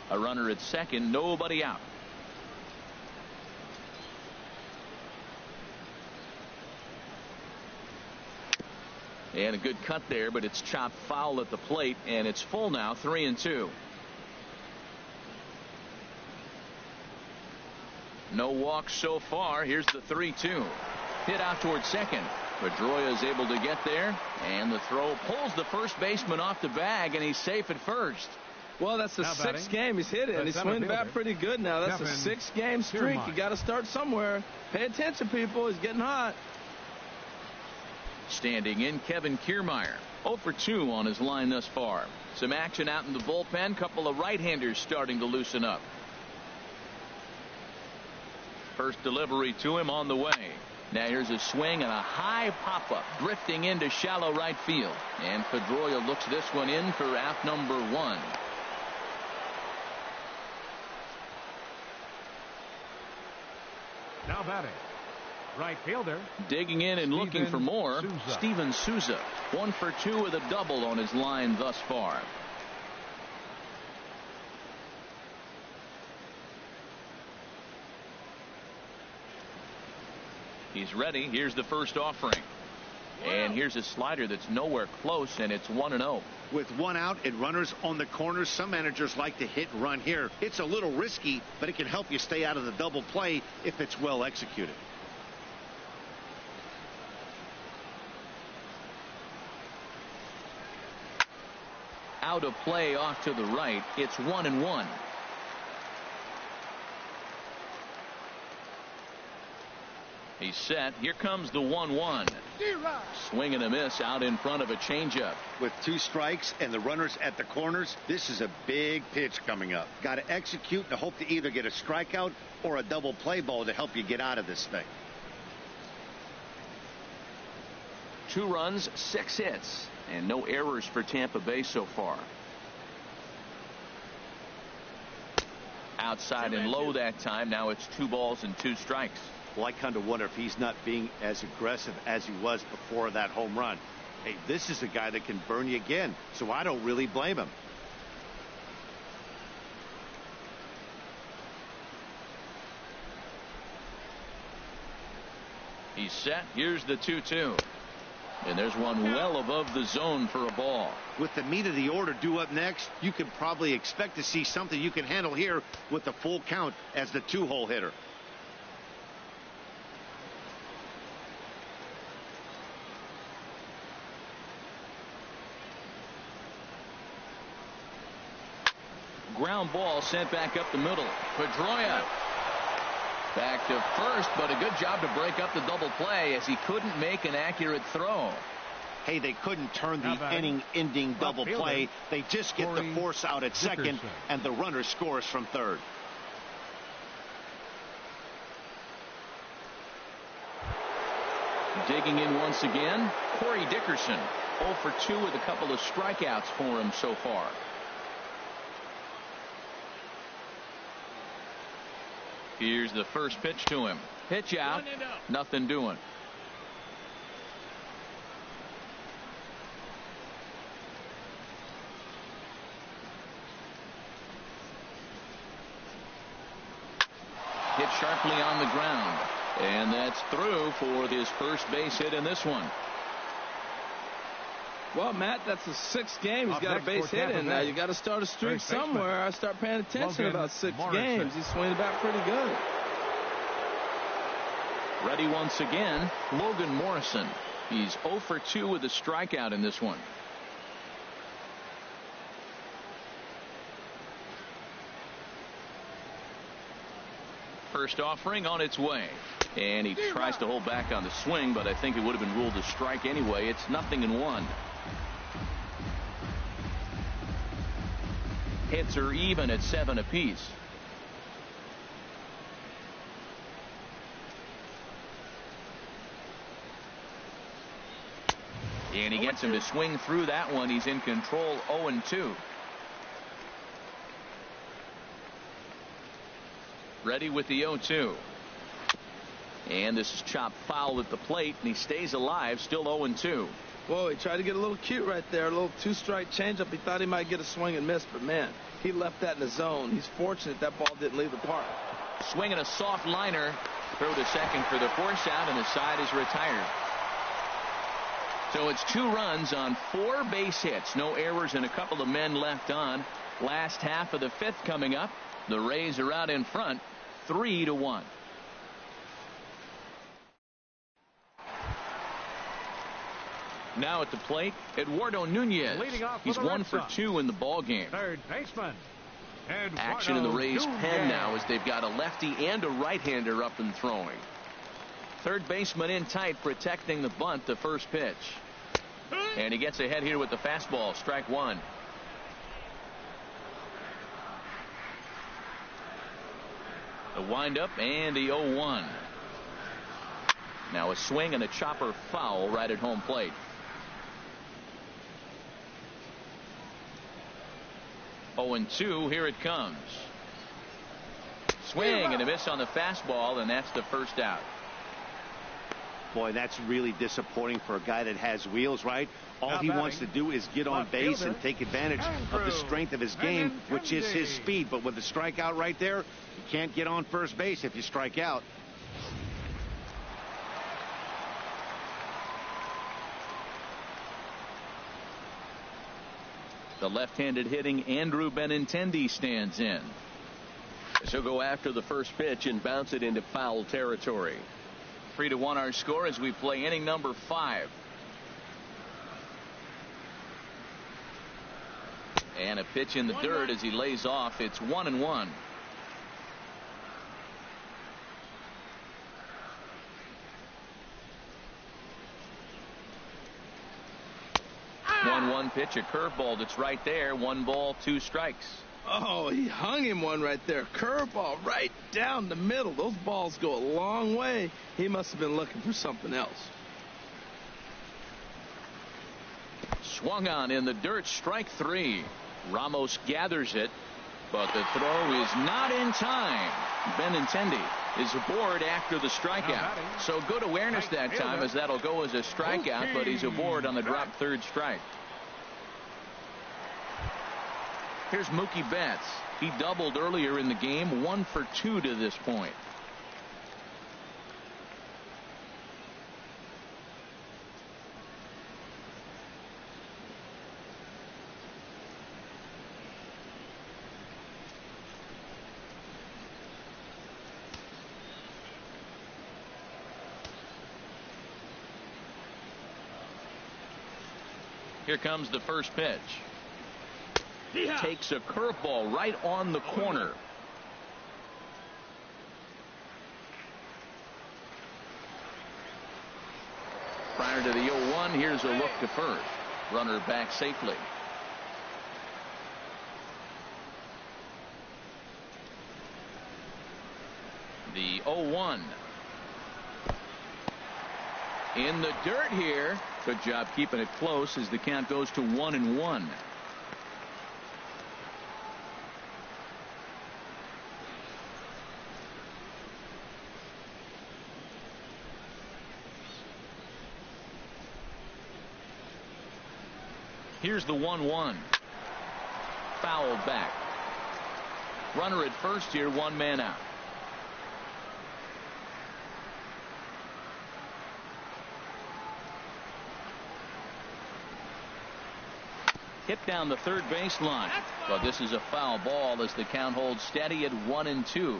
A runner at second, nobody out. And a good cut there, but it's chopped foul at the plate, and it's full now, 3-2. No walks so far. Here's the 3-2. Hit out towards second. Pedroia is able to get there, and the throw pulls the first baseman off the bag, and he's safe at first. Well, that's the 6th game he's hit in. He's swinging back pretty good now. That's a 6-game streak. You got to start somewhere. Pay attention, people. He's getting hot. Standing in, Kevin Kiermaier. 0 for 2 on his line thus far. Some action out in the bullpen. Couple of right-handers starting to loosen up. First delivery to him on the way. Now here's a swing and a high pop-up drifting into shallow right field. And Pedroia looks this one in for out number 1. Now batting, right fielder. Digging in and looking for more, Steven Souza. 1 for 2 with a double on his line thus far. He's ready. Here's the first offering. And here's a slider that's nowhere close, and it's 1-0. With 1 out and runners on the corners, some managers like to hit and run here. It's a little risky, but it can help you stay out of the double play if it's well executed. Out of play off to the right. It's 1-1. He's set. Here comes the 1-1. Swing and a miss out in front of a changeup. With 2 strikes and the runners at the corners, this is a big pitch coming up. Got to execute and hope to either get a strikeout or a double play ball to help you get out of this thing. 2 runs, 6 hits, and no errors for Tampa Bay so far. Outside and low that time. Now it's 2 balls and 2 strikes. Well, I kind of wonder if he's not being as aggressive as he was before that home run. Hey, this is a guy that can burn you again, so I don't really blame him. He's set. Here's the 2-2. And there's one well above the zone for a ball. With the meat of the order due up next, you can probably expect to see something you can handle here with the full count as the 2-hole hitter. Ground ball sent back up the middle. Pedroia back to first, but a good job to break up the double play as he couldn't make an accurate throw. Hey, they couldn't turn the inning-ending double play. They just get the force out at second, and the runner scores from third. Digging in once again, Corey Dickerson. 0 for 2 with a couple of strikeouts for him so far. Here's the first pitch to him. Pitch out. Nothing doing. Hit sharply on the ground. And that's through for his first base hit in this one. Well, Matt, that's the 6th game he's got a base hit in. Now you got to start a streak somewhere. I start paying attention about 6 games. He's swinging it back pretty good. Ready once again, Logan Morrison. He's 0 for 2 with a strikeout in this one. First offering on its way. And he tries to hold back on the swing, but I think it would have been ruled a strike anyway. It's 0-1. Hits are even at 7 apiece. And he gets him to swing through that one. He's in control. 0-2. Ready with the 0-2. And this is chopped foul at the plate, and he stays alive, still 0-2. Whoa, he tried to get a little cute right there. A little 2-strike changeup. He thought he might get a swing and miss, but man, he left that in the zone. He's fortunate that ball didn't leave the park. Swinging a soft liner. Throw to second for the force out, and the side is retired. So it's 2 runs on 4 base hits. No errors and a couple of men left on. Last half of the 5th coming up. The Rays are out in front, 3-1. Now at the plate, Eduardo Nunez. He's 1 for 2 in the ball game. Third baseman. Action in the Rays' pen now as they've got a lefty and a right-hander up and throwing. Third baseman in tight, protecting the bunt, the first pitch. And he gets ahead here with the fastball, strike 1. The windup and the 0-1. Now a swing and a chopper foul right at home plate. Oh, and 2, here it comes. Swing and a miss on the fastball, and that's the first out. Boy, that's really disappointing for a guy that has wheels, right? All he wants to do is get on base and take advantage of the strength of his game, which is his speed. But with the strikeout right there, you can't get on first base if you strike out. The left-handed hitting Andrew Benintendi stands in. So go after the first pitch and bounce it into foul territory. 3-1 our score as we play inning number 5. And a pitch in the dirt as he lays off. It's 1-1. 1-1 pitch, a curveball that's right there. 1 ball, 2 strikes. Oh, he hung him one right there. Curveball right down the middle. Those balls go a long way. He must have been looking for something else. Swung on in the dirt, strike 3. Ramos gathers it, but the throw is not in time. Benintendi is aboard after the strikeout. So good awareness that time, as that'll go as a strikeout, but he's aboard on the drop third strike. Here's Mookie Betts. He doubled earlier in the game, 1 for 2 to this point. Here comes the first pitch. Takes a curveball right on the corner. Prior to the 0-1, here's a look to first. Runner back safely. The 0-1. In the dirt here. Good job keeping it close as the count goes to 1-1. Here's the 1-1. Fouled back. Runner at first here, 1 man out. Hit down the third baseline, but this is a foul ball as the count holds steady at 1-2.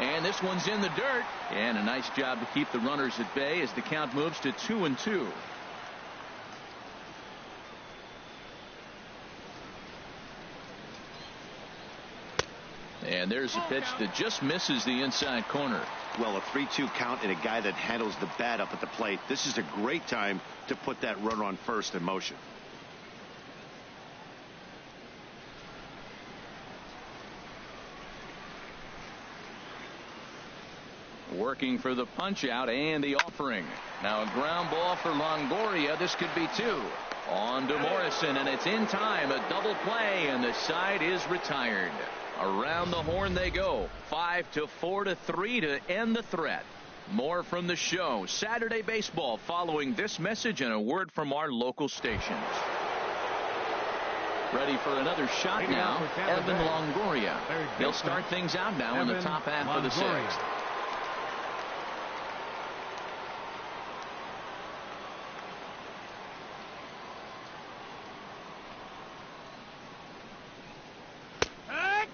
And this one's in the dirt, and a nice job to keep the runners at bay as the count moves to 2-2. And there's a pitch that just misses the inside corner. Well, a 3-2 count and a guy that handles the bat up at the plate. This is a great time to put that runner on first in motion. Working for the punch out and the offering. Now a ground ball for Longoria. This could be 2. On to Morrison, and it's in time. A double play, and the side is retired. Around the horn they go. 5-4-3 to end the threat. More from the show. Saturday Baseball following this message and a word from our local stations. Ready for another shot now. Evan Longoria. He'll start things out now in the top half of the 6th.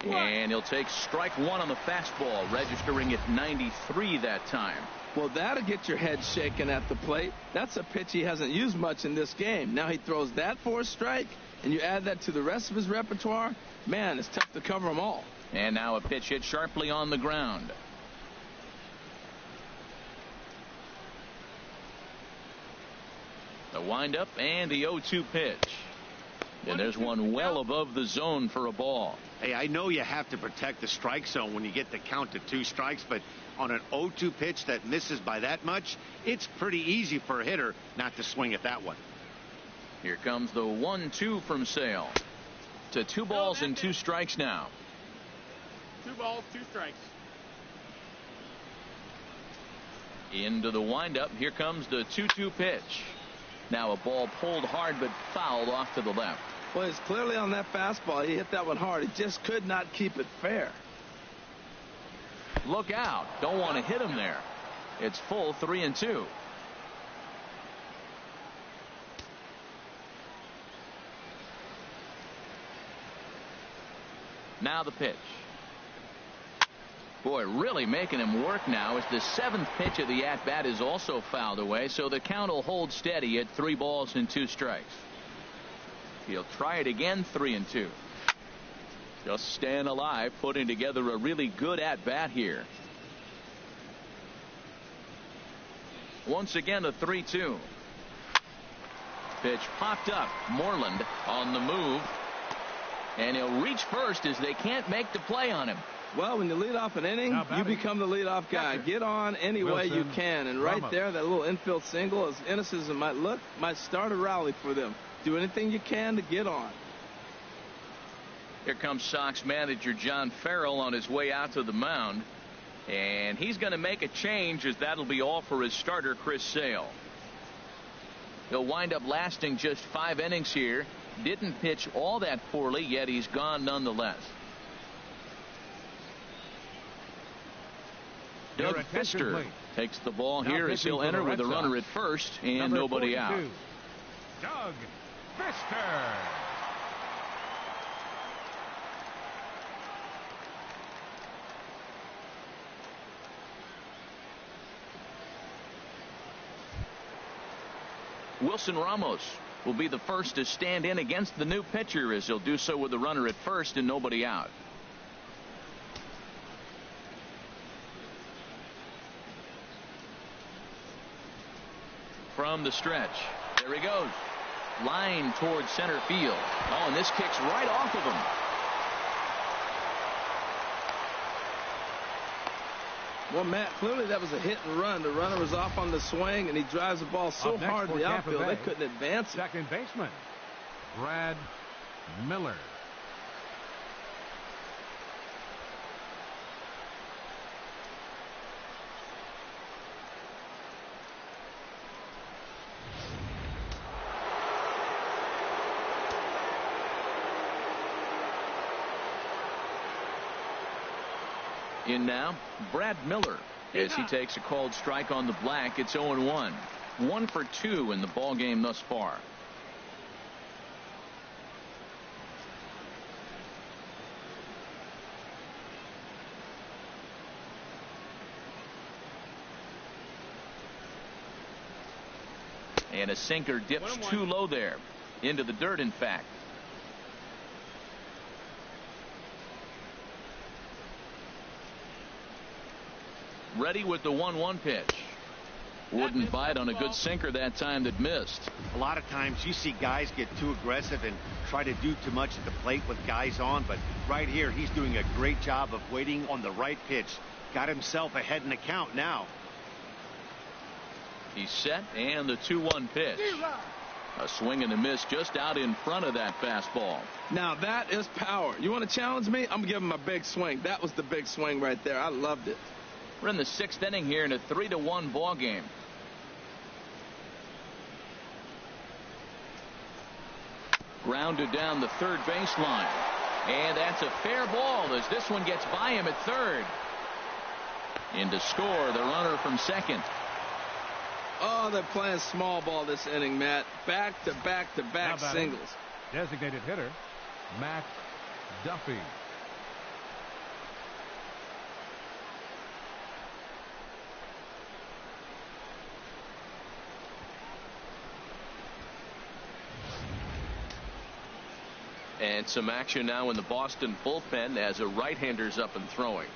And he'll take strike 1 on the fastball, registering at 93 that time. Well, that'll get your head shaken at the plate. That's a pitch he hasn't used much in this game. Now he throws that for a strike, and you add that to the rest of his repertoire. Man, it's tough to cover them all. And now a pitch hit sharply on the ground. The windup and the 0-2 pitch. And there's one well above the zone for a ball. Hey, I know you have to protect the strike zone when you get the count to 2 strikes, but on an 0-2 pitch that misses by that much, it's pretty easy for a hitter not to swing at that one. Here comes the 1-2 from Sale. To 2 balls and 2 strikes now. 2 balls, 2 strikes. Into the windup. Here comes the 2-2 pitch. Now a ball pulled hard but fouled off to the left. Well, it's clearly on that fastball. He hit that one hard. He just could not keep it fair. Look out. Don't want to hit him there. It's full 3-2. Now the pitch. Boy, really making him work now as the 7th pitch of the at-bat is also fouled away, so the count will hold steady at 3 balls and 2 strikes. He'll try it again, 3-2. Just staying alive, putting together a really good at-bat here. Once again, a 3-2. Pitch popped up. Moreland on the move. And he'll reach first as they can't make the play on him. Well, when you lead off an inning, you become the leadoff guy. Get on any way you can. And right there, that little infield single, as innocent as it might look, might start a rally for them. Do anything you can to get on. Here comes Sox manager John Farrell on his way out to the mound. And he's going to make a change, as that'll be all for his starter, Chris Sale. He'll wind up lasting just 5 innings here. Didn't pitch all that poorly, yet he's gone nonetheless. Doug Fister takes the ball here as he'll enter with a runner at first and nobody out. Doug Fister. Wilson Ramos will be the first to stand in against the new pitcher, as he'll do so with a runner at first and nobody out. From the stretch, there he goes. Line towards center field. Oh, and this kicks right off of him. Well, Matt, clearly that was a hit and run. The runner was off on the swing, and he drives the ball so hard to the outfield they couldn't advance it. Second baseman, Brad Miller. In now, Brad Miller, as he takes a called strike on the black. It's 0-1. 1 for 2 in the ball game thus far. And a sinker dips too low there. Into the dirt, in fact. Ready with the 1-1 pitch. Wouldn't bite on a good sinker that time that missed. A lot of times you see guys get too aggressive and try to do too much at the plate with guys on, but right here he's doing a great job of waiting on the right pitch. Got himself ahead in the count now. He's set, and the 2-1 pitch. A swing and a miss just out in front of that fastball. Now that is power. You want to challenge me? I'm going to give him a big swing. That was the big swing right there. I loved it. We're in the 6th inning here in a 3-1 ball game. Grounded down the third baseline. And that's a fair ball as this one gets by him at third. In to score the runner from second. Oh, they're playing small ball this inning, Matt. Back to back to back singles. Designated hitter, Matt Duffy. And some action now in the Boston bullpen as a right-hander's up and throwing.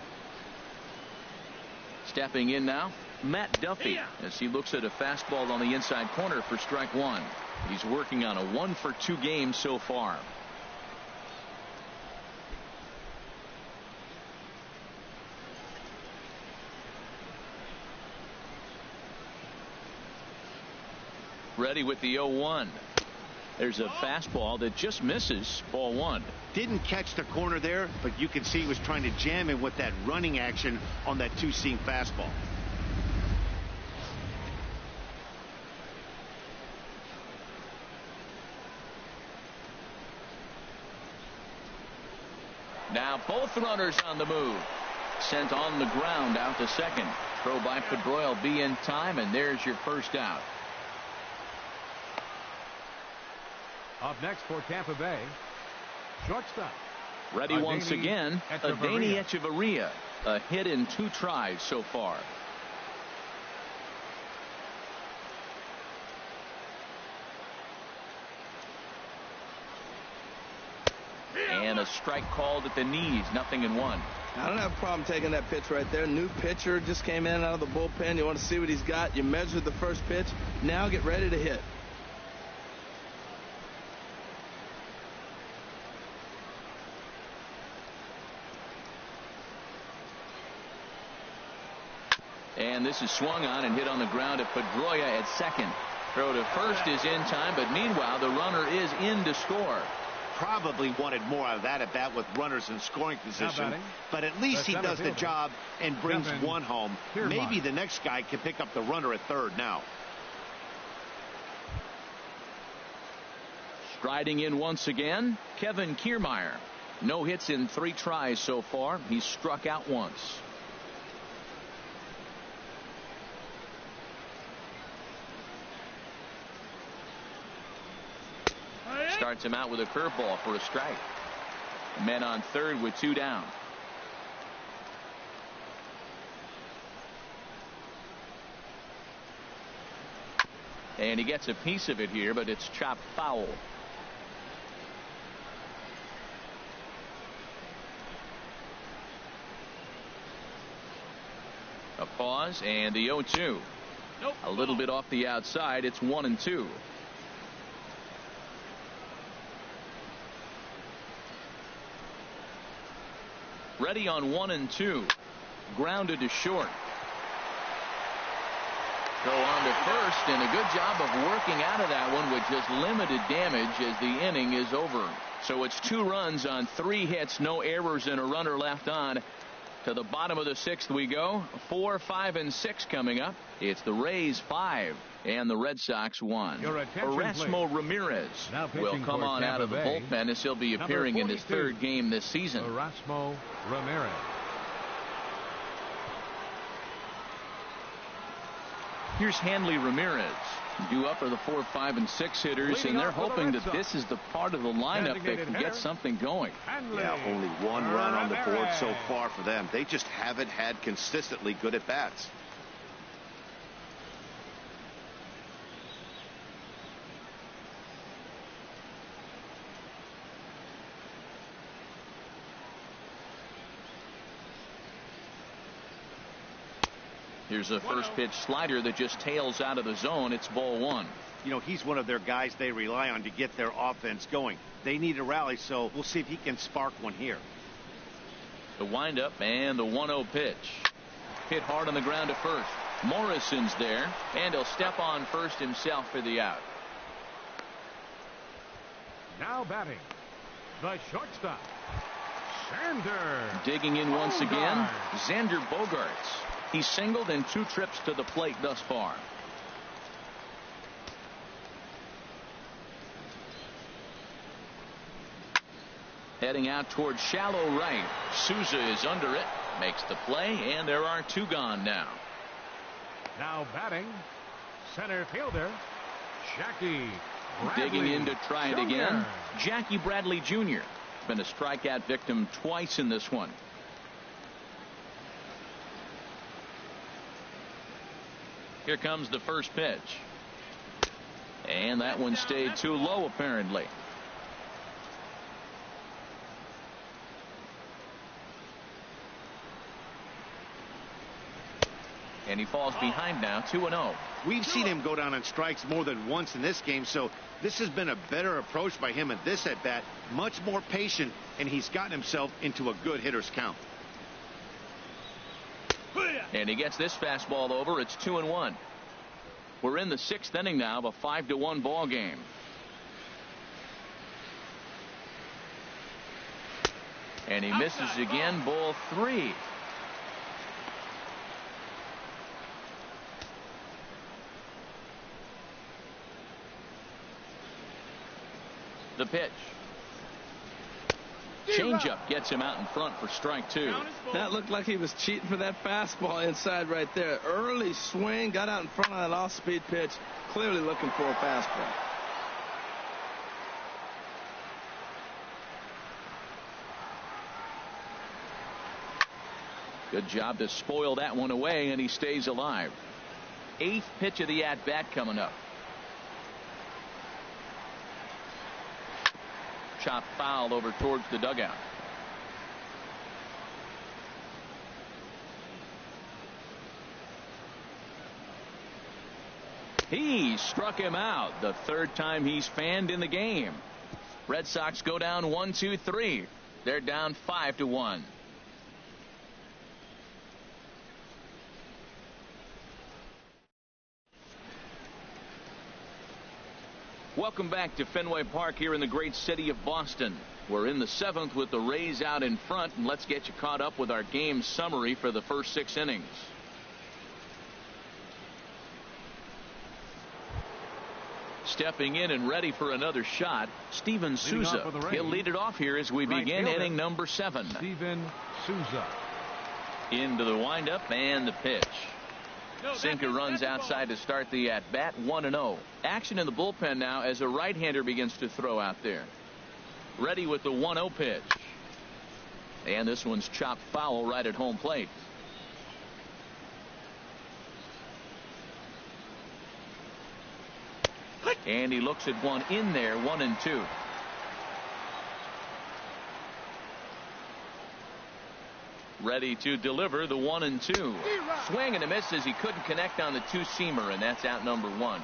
Stepping in now, Matt Duffy, as he looks at a fastball on the inside corner for strike 1. He's working on a 1 for 2 game so far. Ready with the 0-1. There's a fastball that just misses. Ball 1. Didn't catch the corner there, but you can see he was trying to jam him with that running action on that 2-seam fastball. Now both runners on the move. Sent on the ground out to second. Throw by Pedroia will be in time, and there's your first out. Up next for Tampa Bay, shortstop. Ready once again, Adeiny Echeverria. A hit in 2 tries so far. And a strike called at the knees. 0-1. I don't have a problem taking that pitch right there. New pitcher just came in out of the bullpen. You want to see what he's got. You measure the first pitch. Now get ready to hit. And this is swung on and hit on the ground at Pedroia at second. Throw to first is in time, but meanwhile the runner is in to score. Probably wanted more out of that at bat with runners in scoring position, but at least he does the job and brings one home. Maybe the next guy can pick up the runner at third now. Striding in once again, Kevin Kiermaier. No hits in 3 tries so far. He's struck out once. Starts him out with a curveball for a strike. Men on third with 2 down. And he gets a piece of it here, but it's chopped foul. A pause and the 0-2. A little bit off the outside. It's 1-2. Ready on 1-2. Grounded to short. Go on to first, and a good job of working out of that one with just limited damage as the inning is over. So it's 2 runs on 3 hits, no errors, and a runner left on. To the bottom of the 6th we go. 4, 5, and 6 coming up. It's the Rays 5 and the Red Sox 1. Erasmo Ramirez will come on out of the bullpen as he'll be appearing in his 3rd game this season. Erasmo Ramirez. Here's Hanley Ramirez. Due up are the 4, 5, and 6 hitters, and they're hoping that this is the part of the lineup that can get something going. Yeah, only 1 run on the board so far for them. They just haven't had consistently good at bats. Here's a first pitch slider that just tails out of the zone. It's ball 1. You know, he's one of their guys they rely on to get their offense going. They need a rally, so we'll see if he can spark one here. The windup and the 1-0 pitch. Hit hard on the ground to first. Morrison's there, and he'll step on first himself for the out. Now batting, the shortstop, Xander. Digging in once again, Xander Bogaerts. He's singled in 2 trips to the plate thus far. Heading out towards shallow right. Souza is under it. Makes the play, and there are 2 gone now. Now batting, center fielder, Jackie Bradley. Digging in to try it again, Jackie Bradley Jr. Been a strikeout victim twice in this one. Here comes the first pitch. And that one stayed too low, apparently. And he falls behind now, 2-0. We've seen him go down on strikes more than once in this game, so this has been a better approach by him at this at-bat. Much more patient, and he's gotten himself into a good hitter's count. And he gets this fastball over. It's 2-1. We're in the 6th inning now of a 5-1 ball game. And he misses again. Ball 3. The pitch. Changeup gets him out in front for strike 2. That looked like he was cheating for that fastball inside right there. Early swing, got out in front of that off-speed pitch, clearly looking for a fastball. Good job to spoil that one away, and he stays alive. 8th pitch of the at-bat coming up. Chop foul over towards the dugout. He struck him out, the third time he's fanned in the game. Red Sox go down 1-2-3. They're down 5-1. Welcome back to Fenway Park here in the great city of Boston. We're in the 7th with the Rays out in front, and let's get you caught up with our game summary for the first 6 innings. Stepping in and ready for another shot, Steven Souza. He'll lead it off here as we begin inning number 7. Steven Souza. Into the windup and the pitch. Sinker runs outside to start the at-bat, 1-0. Action in the bullpen now as a right-hander begins to throw out there. Ready with the 1-0 pitch. And this one's chopped foul right at home plate. And he looks at one in there, 1-2. Ready to deliver the 1-2. Swing and a miss as he couldn't connect on the two-seamer, and that's out number 1.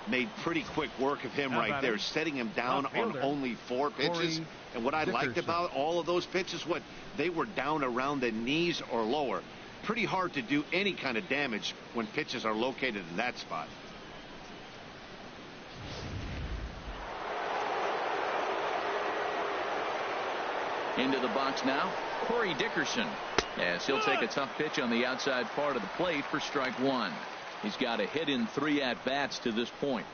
Made pretty quick work of him right there, setting him down on only 4 pitches. And what I liked about all of those pitches, they were down around the knees or lower. Pretty hard to do any kind of damage when pitches are located in that spot. Into the box now, Corey Dickerson, as he'll take a tough pitch on the outside part of the plate for strike 1. He's got a hit in 3 at-bats to this point.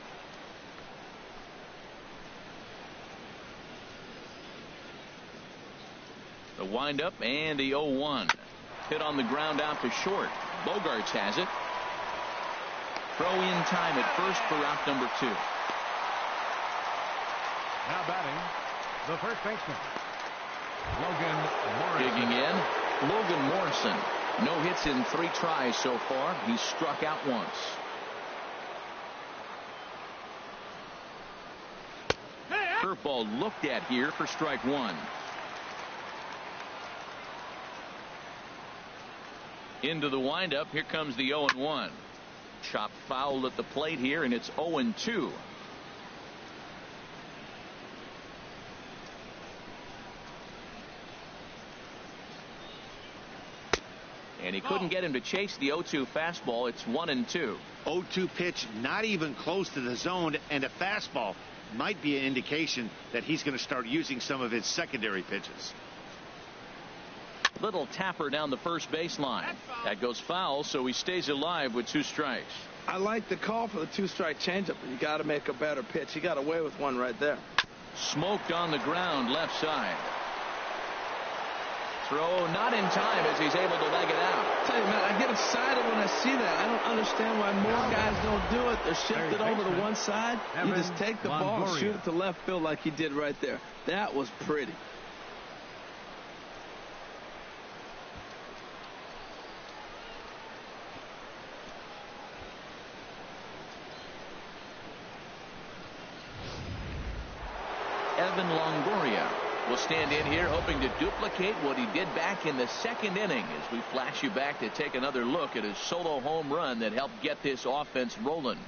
The windup and the 0-1. Hit on the ground out to short. Bogarts has it. Throw in time at first for out number 2. Now batting, the first baseman, Logan Morrison. Digging in, Logan Morrison. No hits in 3 tries so far. He's struck out once. Curveball looked at here for strike 1. Into the windup. Here comes the 0-1. Chopped foul at the plate here, and it's 0-2. And he couldn't get him to chase the 0-2 fastball. It's 1-2. 0-2 pitch, not even close to the zone, and a fastball might be an indication that he's going to start using some of his secondary pitches. Little tapper down the first baseline. That goes foul, so he stays alive with 2 strikes. I like the call for the 2-strike changeup, but you got to make a better pitch. He got away with one right there. Smoked on the ground left side. Throw not in time as he's able to leg it out. I tell you, man, I get excited when I see that. I don't understand why more guys don't do it. They're shifted over to one side. You just take the ball and shoot it to left field like he did right there. That was pretty. Evan Longoria will stand in here hoping to duplicate what he did back in the 2nd inning as we flash you back to take another look at his solo home run that helped get this offense rolling.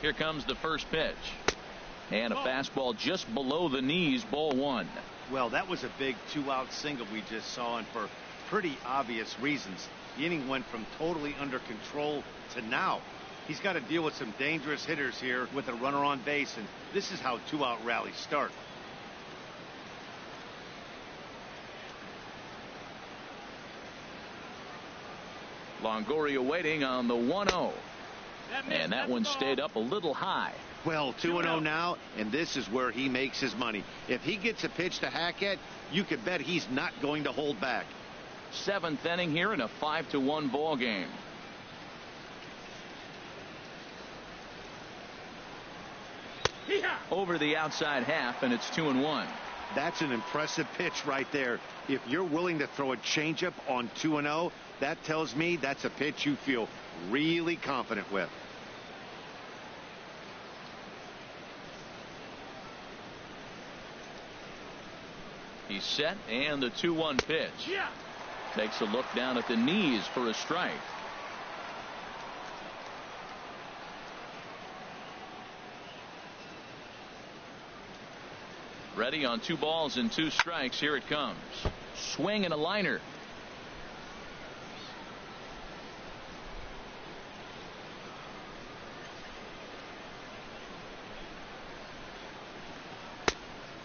Here comes the first pitch. And a fastball just below the knees, ball 1. Well, that was a big 2-out single we just saw, and for pretty obvious reasons. The inning went from totally under control to now. He's got to deal with some dangerous hitters here with a runner on base, and this is how 2-out rallies start. Longoria waiting on the 1-0. And that one stayed up a little high. Well, 2-0 now, and this is where he makes his money. If he gets a pitch to hack at, you could bet he's not going to hold back. 7th inning here in a 5-1 ball game. over the outside half, and it's 2-1. That's an impressive pitch right there. If you're willing to throw a changeup on 2-0, that tells me that's a pitch you feel really confident with. He's set, and the 2-1 pitch. Yeah. Takes a look down at the knees for a strike. Ready on 2 balls and 2 strikes. Here it comes. Swing and a liner.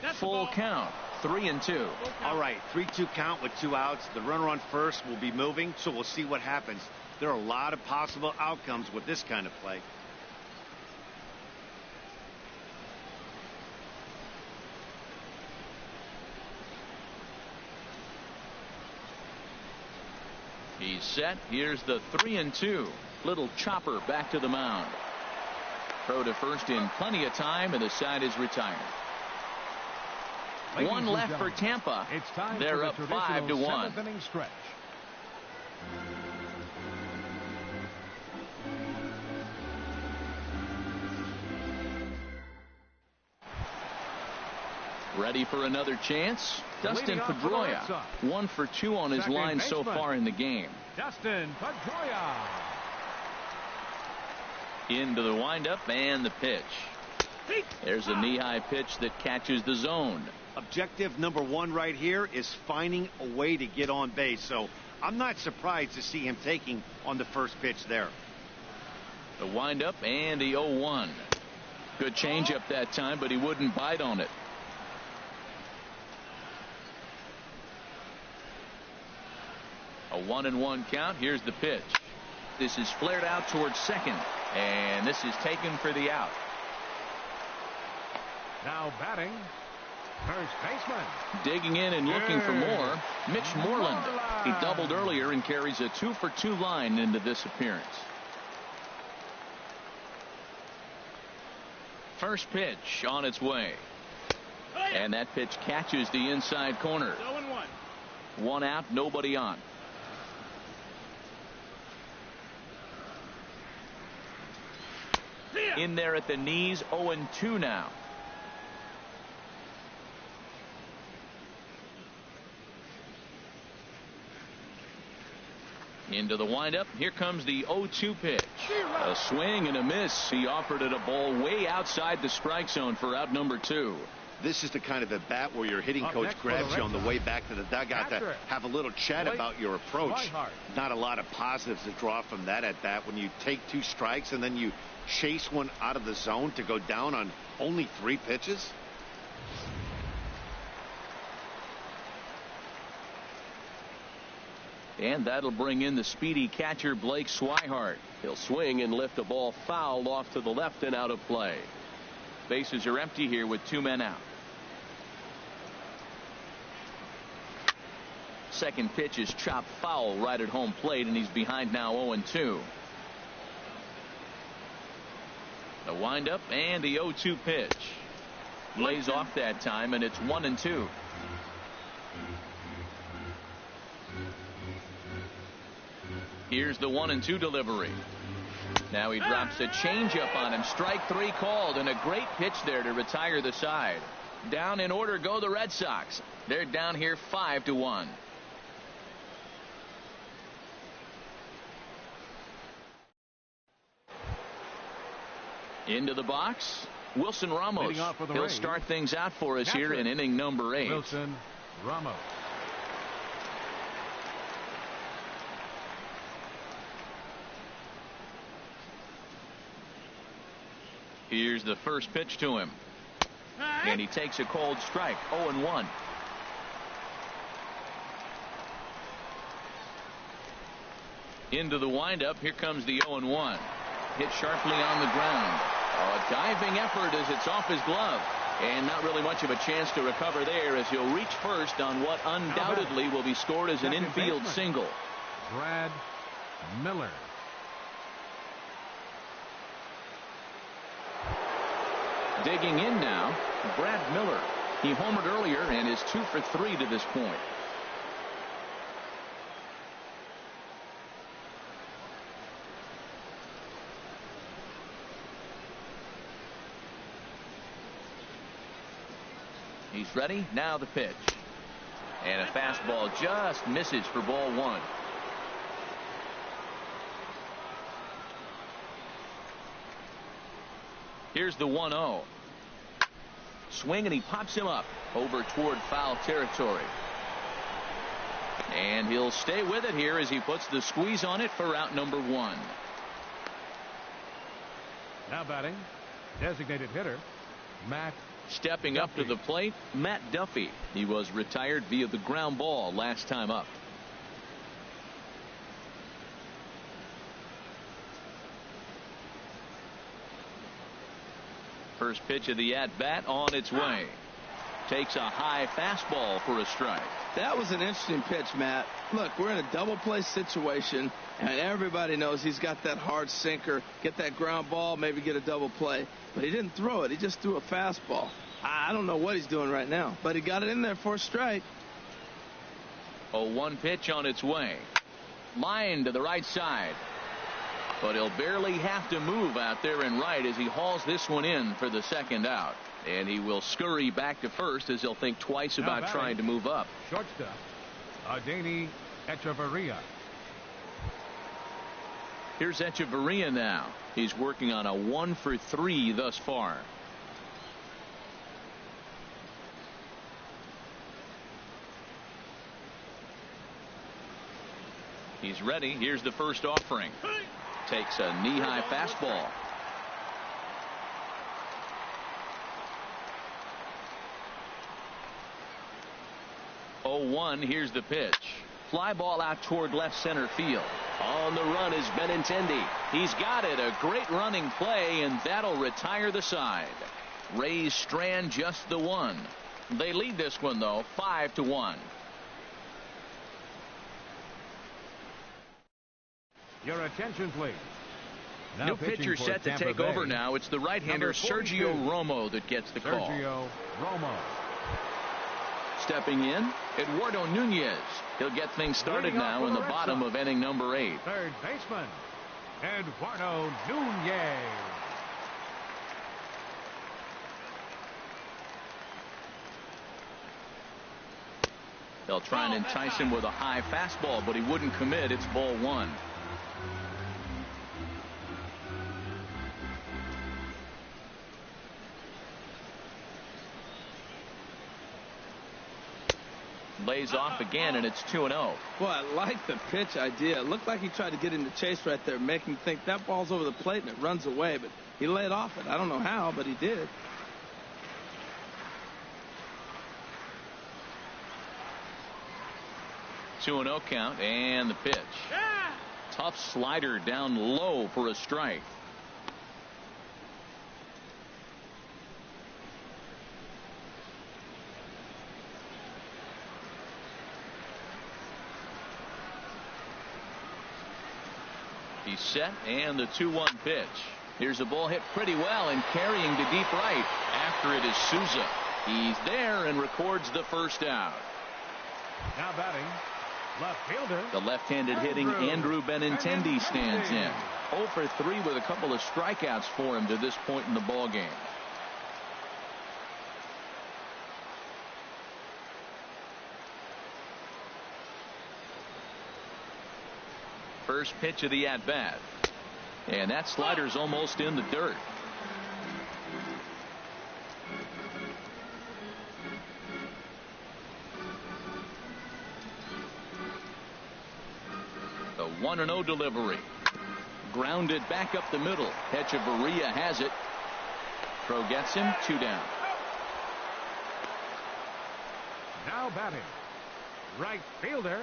That's Full count. 3-2. All right, 3-2 count with 2 outs. The runner on first will be moving, so we'll see what happens. There are a lot of possible outcomes with this kind of play. He's set. Here's the 3-2. Little chopper back to the mound. Throw to first in plenty of time, and the side is retired. Ladies One and left for gentlemen, Tampa. It's time They're for up the 5-1. 7th inning stretch. Ready for another chance? Dustin Leading off for the Red Pedroia, Sox. 1 for 2 on his Second line so baseman. far in the game. Dustin Pedroia. Into the windup and the pitch. There's a knee-high pitch that catches the zone. Objective number 1 right here is finding a way to get on base. So I'm not surprised to see him taking on the first pitch there. The windup and the 0-1. Good changeup that time, but he wouldn't bite on it. A 1-1 count. Here's the pitch. This is flared out towards second, and this is taken for the out. Now batting, first baseman. Digging in and looking for more, Mitch Moreland. He doubled earlier and carries a 2-for-2 line into this appearance. First pitch on its way. And that pitch catches the inside corner. 0-1. 1 out, nobody on. In there at the knees, 0-2 now. Into the windup. Here comes the 0-2 pitch. A swing and a miss. He offered it a ball way outside the strike zone for out number 2. This is the kind of at bat where your hitting Up coach next for the grabs Red you on the Sox. way back to the dugout to Patrick. have a little chat Blake about your approach. Swihart. Not a lot of positives to draw from that at bat when you take 2 strikes and then you chase one out of the zone to go down on only 3 pitches. And that'll bring in the speedy catcher Blake Swihart. He'll swing and lift a ball foul off to the left and out of play. Bases are empty here with 2 men out. Second pitch is chopped foul right at home plate, and he's behind now 0-2. The windup and the 0-2 pitch. Lays off that time, and it's 1-2. Here's the 1-2 delivery. Now he drops a changeup on him. Strike 3 called, and a great pitch there to retire the side. Down in order go the Red Sox. They're down here 5-1. Into the box, Wilson Ramos. Leading off for the He'll Rays, start things out for us here in inning number 8. Wilson Ramos. Here's the first pitch to him. And he takes a cold strike. 0-1. Into the windup. Here comes the 0-1. Hit sharply on the ground. A diving effort as it's off his glove. And not really much of a chance to recover there as he'll reach first on what undoubtedly will be scored as an infield single. Brad Miller. Digging in now, Brad Miller. He homered earlier and is 2 for 3 to this point. He's ready. Now the pitch. And a fastball just misses for ball 1. Here's the 1-0. Swing, and he pops him up over toward foul territory. And he'll stay with it here as he puts the squeeze on it for out number 1. Now batting, designated hitter, Matt. Stepping up to the plate, Matt Duffy. He was retired via the ground ball last time up. First pitch of the at-bat on its way. Takes a high fastball for a strike. That was an interesting pitch, Matt. Look, we're in a double play situation, and everybody knows he's got that hard sinker. Get that ground ball, maybe get a double play. But he didn't throw it. He just threw a fastball. I don't know what he's doing right now, but he got it in there for a strike. 0-1 pitch on its way. Line to the right side. But he'll barely have to move out there in right as he hauls this one in for the second out. And he will scurry back to first as he'll think twice about trying to move up. Shortstop, Adani Echeverria. Here's Echeverria now. He's working on a 1 for 3 thus far. He's ready. Here's the first offering. Takes a knee-high fastball. Oh, 1. Here's the pitch. Fly ball out toward left center field. On the run is Benintendi. He's got it. A great running play, and that'll retire the side. Rays strand just the 1. They lead this one, though, 5-1. Your attention, please. Now new pitcher set to Tampa take Bay. over now. It's the right-hander Sergio Romo that gets the call. Sergio Romo. Stepping in, Eduardo Nunez. He'll get things started now in the bottom of inning number 8. Third baseman, Eduardo Nunez. They'll try and entice him with a high fastball, but he wouldn't commit. It's ball 1. Lays off again, and it's 2-0. Boy, I like the pitch idea. It looked like he tried to get him to chase right there, make him think that ball's over the plate and it runs away, but he laid off it. I don't know how, but he did. Two 2-0 count, and the pitch. Tough slider down low for a strike. He's set, and the 2-1 pitch. Here's a ball hit pretty well and carrying to deep right. After it is Souza. He's there and records the first out. Now batting, left fielder. The left-handed hitting Andrew Benintendi stands in. 0 for 3 with a couple of strikeouts for him to this point in the ball game. First pitch of the at-bat. And that slider's almost in the dirt. The 1-0 delivery. Grounded back up the middle. Echeverria has it. Throw gets him. 2 down. Now batting, right fielder.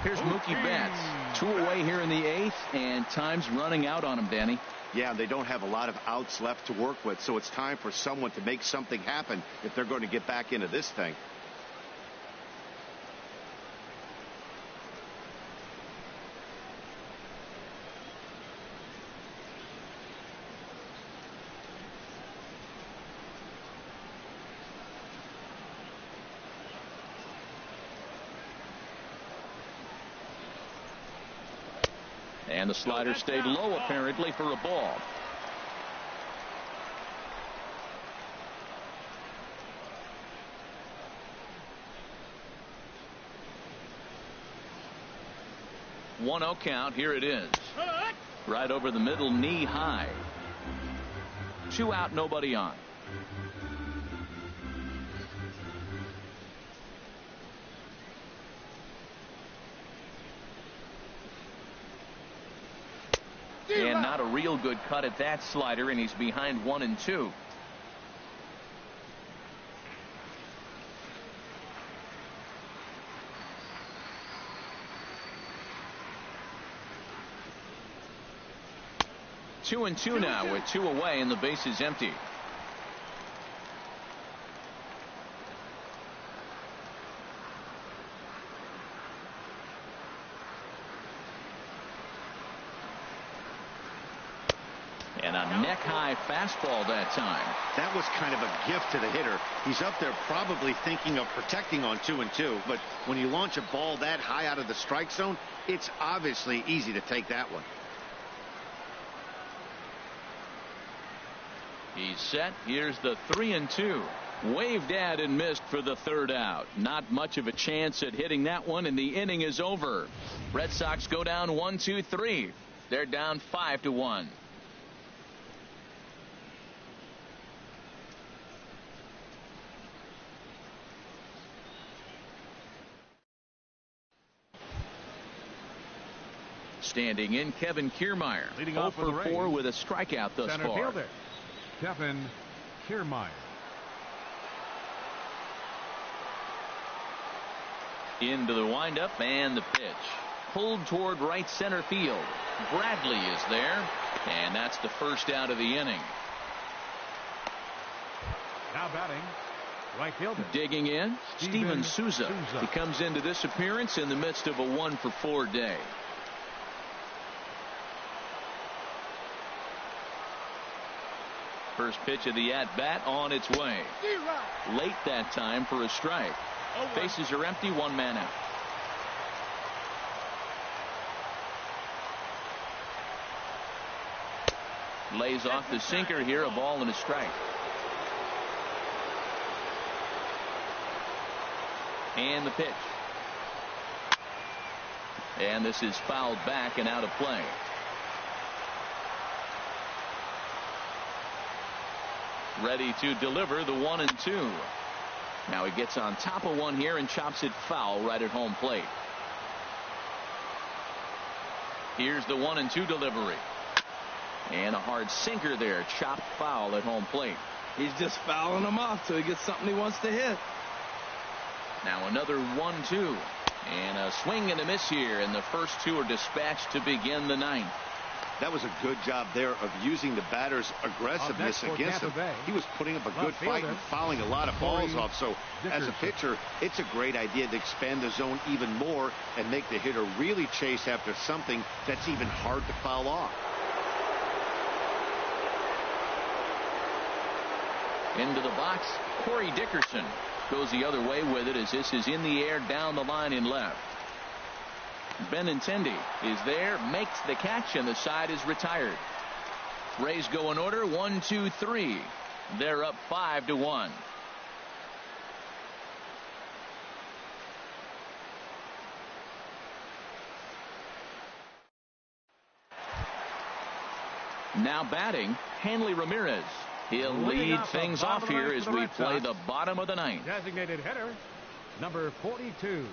Here's Mookie Betts. 2 away here in the 8th, and time's running out on him, Danny. Yeah, they don't have a lot of outs left to work with, so it's time for someone to make something happen if they're going to get back into this thing. And the slider stayed low apparently for a ball. One 0 count. Here it is. Right over the middle, knee high. 2 out, nobody on. And not a real good cut at that slider, and he's behind 1-2. Two and two now with 2 away and the base is empty. And a neck-high fastball that time. That was kind of a gift to the hitter. He's up there probably thinking of protecting on 2-2, but when you launch a ball that high out of the strike zone, it's obviously easy to take that one. He's set. Here's the 3-2. Waved at and missed for the 3rd out. Not much of a chance at hitting that one, and the inning is over. Red Sox go down 1-2-3. They're down 5-1. Standing in, Kevin Kiermaier. Leading 0 off for the for 4 Rays. with a strikeout thus Center far. fielder, Kevin Kiermaier. Into the windup and the pitch. Pulled toward right center field. Bradley is there, and that's the first out of the inning. Now batting, right fielder. Digging in, Steven Souza. Souza. He comes into this appearance in the midst of a 1-for-4 day. First pitch of the at-bat on its way. Late that time for a strike. Bases are empty, 1 man out. Lays off the sinker here, a ball and a strike. And the pitch. And this is fouled back and out of play. Ready to deliver the 1-2. Now he gets on top of one here and chops it foul right at home plate. Here's the 1-2 delivery. And a hard sinker there, chopped foul at home plate. He's just fouling them off till he gets something he wants to hit. Now another 1-2. And a swing and a miss here, and the first 2 are dispatched to begin the 9th. That was a good job there of using the batter's aggressiveness against him. He was putting up a good fight and fouling a lot of balls off. So as a pitcher, it's a great idea to expand the zone even more and make the hitter really chase after something that's even hard to foul off. Into the box, Corey Dickerson goes the other way with it as this is in the air down the line in left. Benintendi is there, makes the catch, and the side is retired. Rays go in order, 1-2-3. They're up 5-1. Now batting, Hanley Ramirez. He'll lead things off here as we play the bottom of the 9th. Designated hitter, number 42.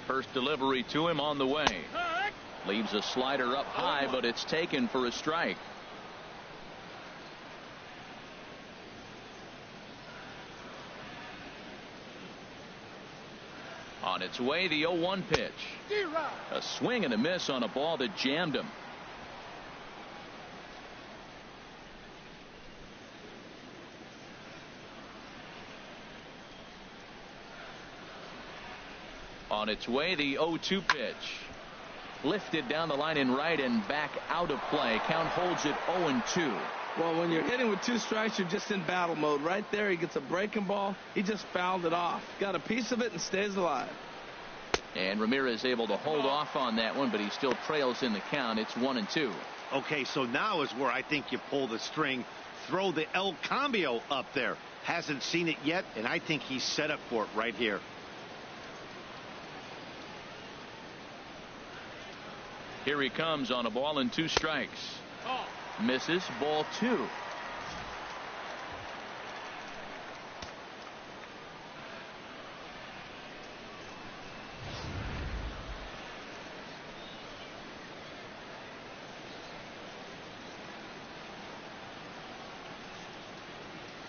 First delivery to him on the way. Leaves a slider up high, but it's taken for a strike. On its way, the 0-1 pitch. A swing and a miss on a ball that jammed him. On its way, the 0-2 pitch. Lifted down the line in right and back out of play. Count holds it 0-2. Well, when you're hitting with 2 strikes, you're just in battle mode. Right there, he gets a breaking ball. He just fouled it off. Got a piece of it and stays alive. And Ramirez able to hold off on that one, but he still trails in the count. It's 1-2. Okay, so now is where I think you pull the string. Throw the El Cambio up there. Hasn't seen it yet, and I think he's set up for it right here. Here he comes on a ball and 2 strikes. Misses, ball 2.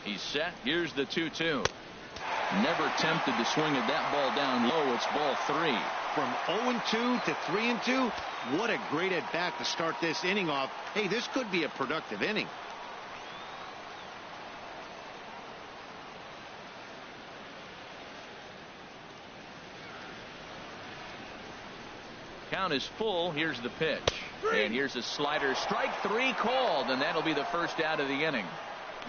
He's set. Here's the 2-2. Never tempted to swing at that ball down low. It's ball 3. From 0-2 to 3-2, what a great at-bat to start this inning off. Hey, this could be a productive inning. Count is full. Here's the pitch. And here's a slider. Strike 3 called, and that'll be the first out of the inning.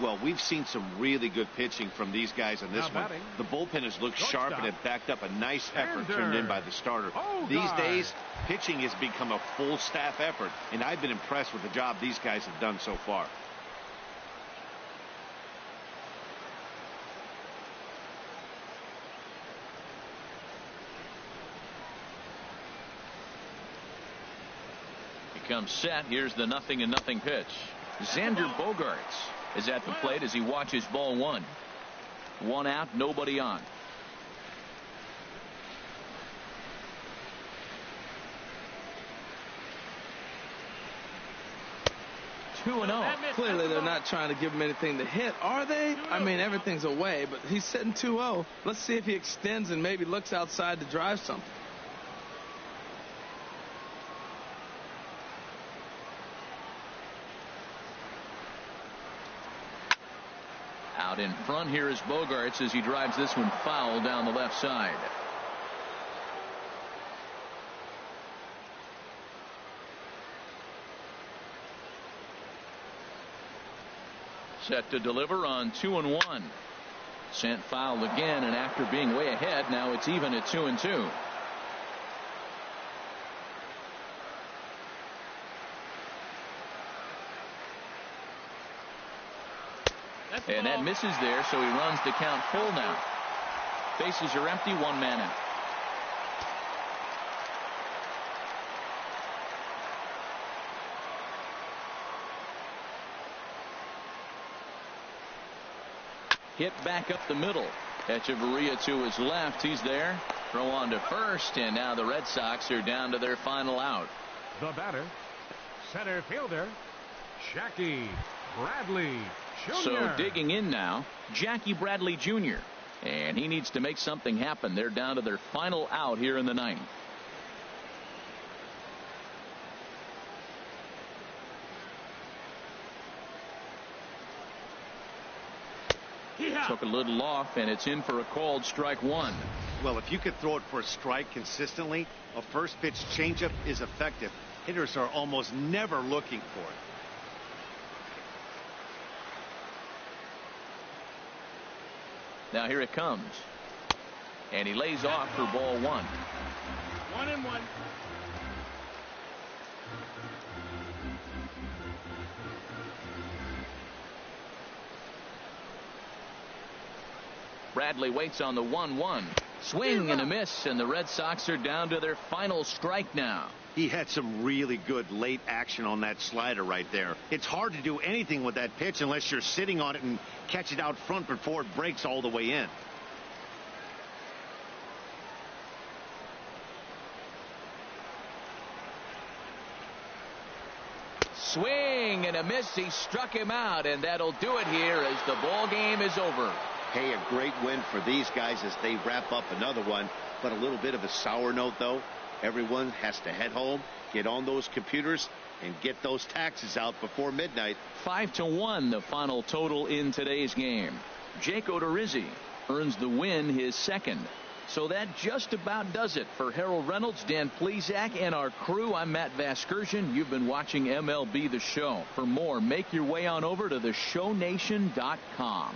Well, we've seen some really good pitching from these guys on this one. The bullpen has looked sharp and have backed up a nice effort turned in by the starter. These days, pitching has become a full staff effort, and I've been impressed with the job these guys have done so far. He comes set. Here's the 0-0 pitch. Xander Bogaerts is at the plate as he watches ball 1. 1 out, nobody on. Two and 0. Clearly, they're not trying to give him anything to hit, are they? I mean, everything's away, but he's sitting 2-0. Let's see if he extends and maybe looks outside to drive something. Out in front here is Bogaerts as he drives this one foul down the left side. Set to deliver on 2-1. Sent foul again, and after being way ahead, now it's even at 2-2. And that misses there, so he runs the count full now. Bases are empty, 1 man out. Hit back up the middle. Echeverria to his left. He's there. Throw on to first, and now the Red Sox are down to their final out. The batter, center fielder, Jackie Bradley Jr. So digging in now, Jackie Bradley Jr. And he needs to make something happen. They're down to their final out here in the 9th. Took a little off, and it's in for a called strike 1. Well, if you could throw it for a strike consistently, a first pitch changeup is effective. Hitters are almost never looking for it. Now here it comes. And he lays off for ball 1. 1-1. Bradley waits on the 1-1. Swing and a miss, and the Red Sox are down to their final strike now. He had some really good late action on that slider right there. It's hard to do anything with that pitch unless you're sitting on it and catch it out front before it breaks all the way in. Swing and a miss. He struck him out, and that'll do it here as the ball game is over. Hey, a great win for these guys as they wrap up another one, but a little bit of a sour note, though. Everyone has to head home, get on those computers, and get those taxes out before midnight. 5-1 the final total in today's game. Jake Odorizzi earns the win, his second. So that just about does it for Harold Reynolds, Dan Plesac, and our crew. I'm Matt Vasgersian. You've been watching MLB The Show. For more, make your way on over to theshownation.com.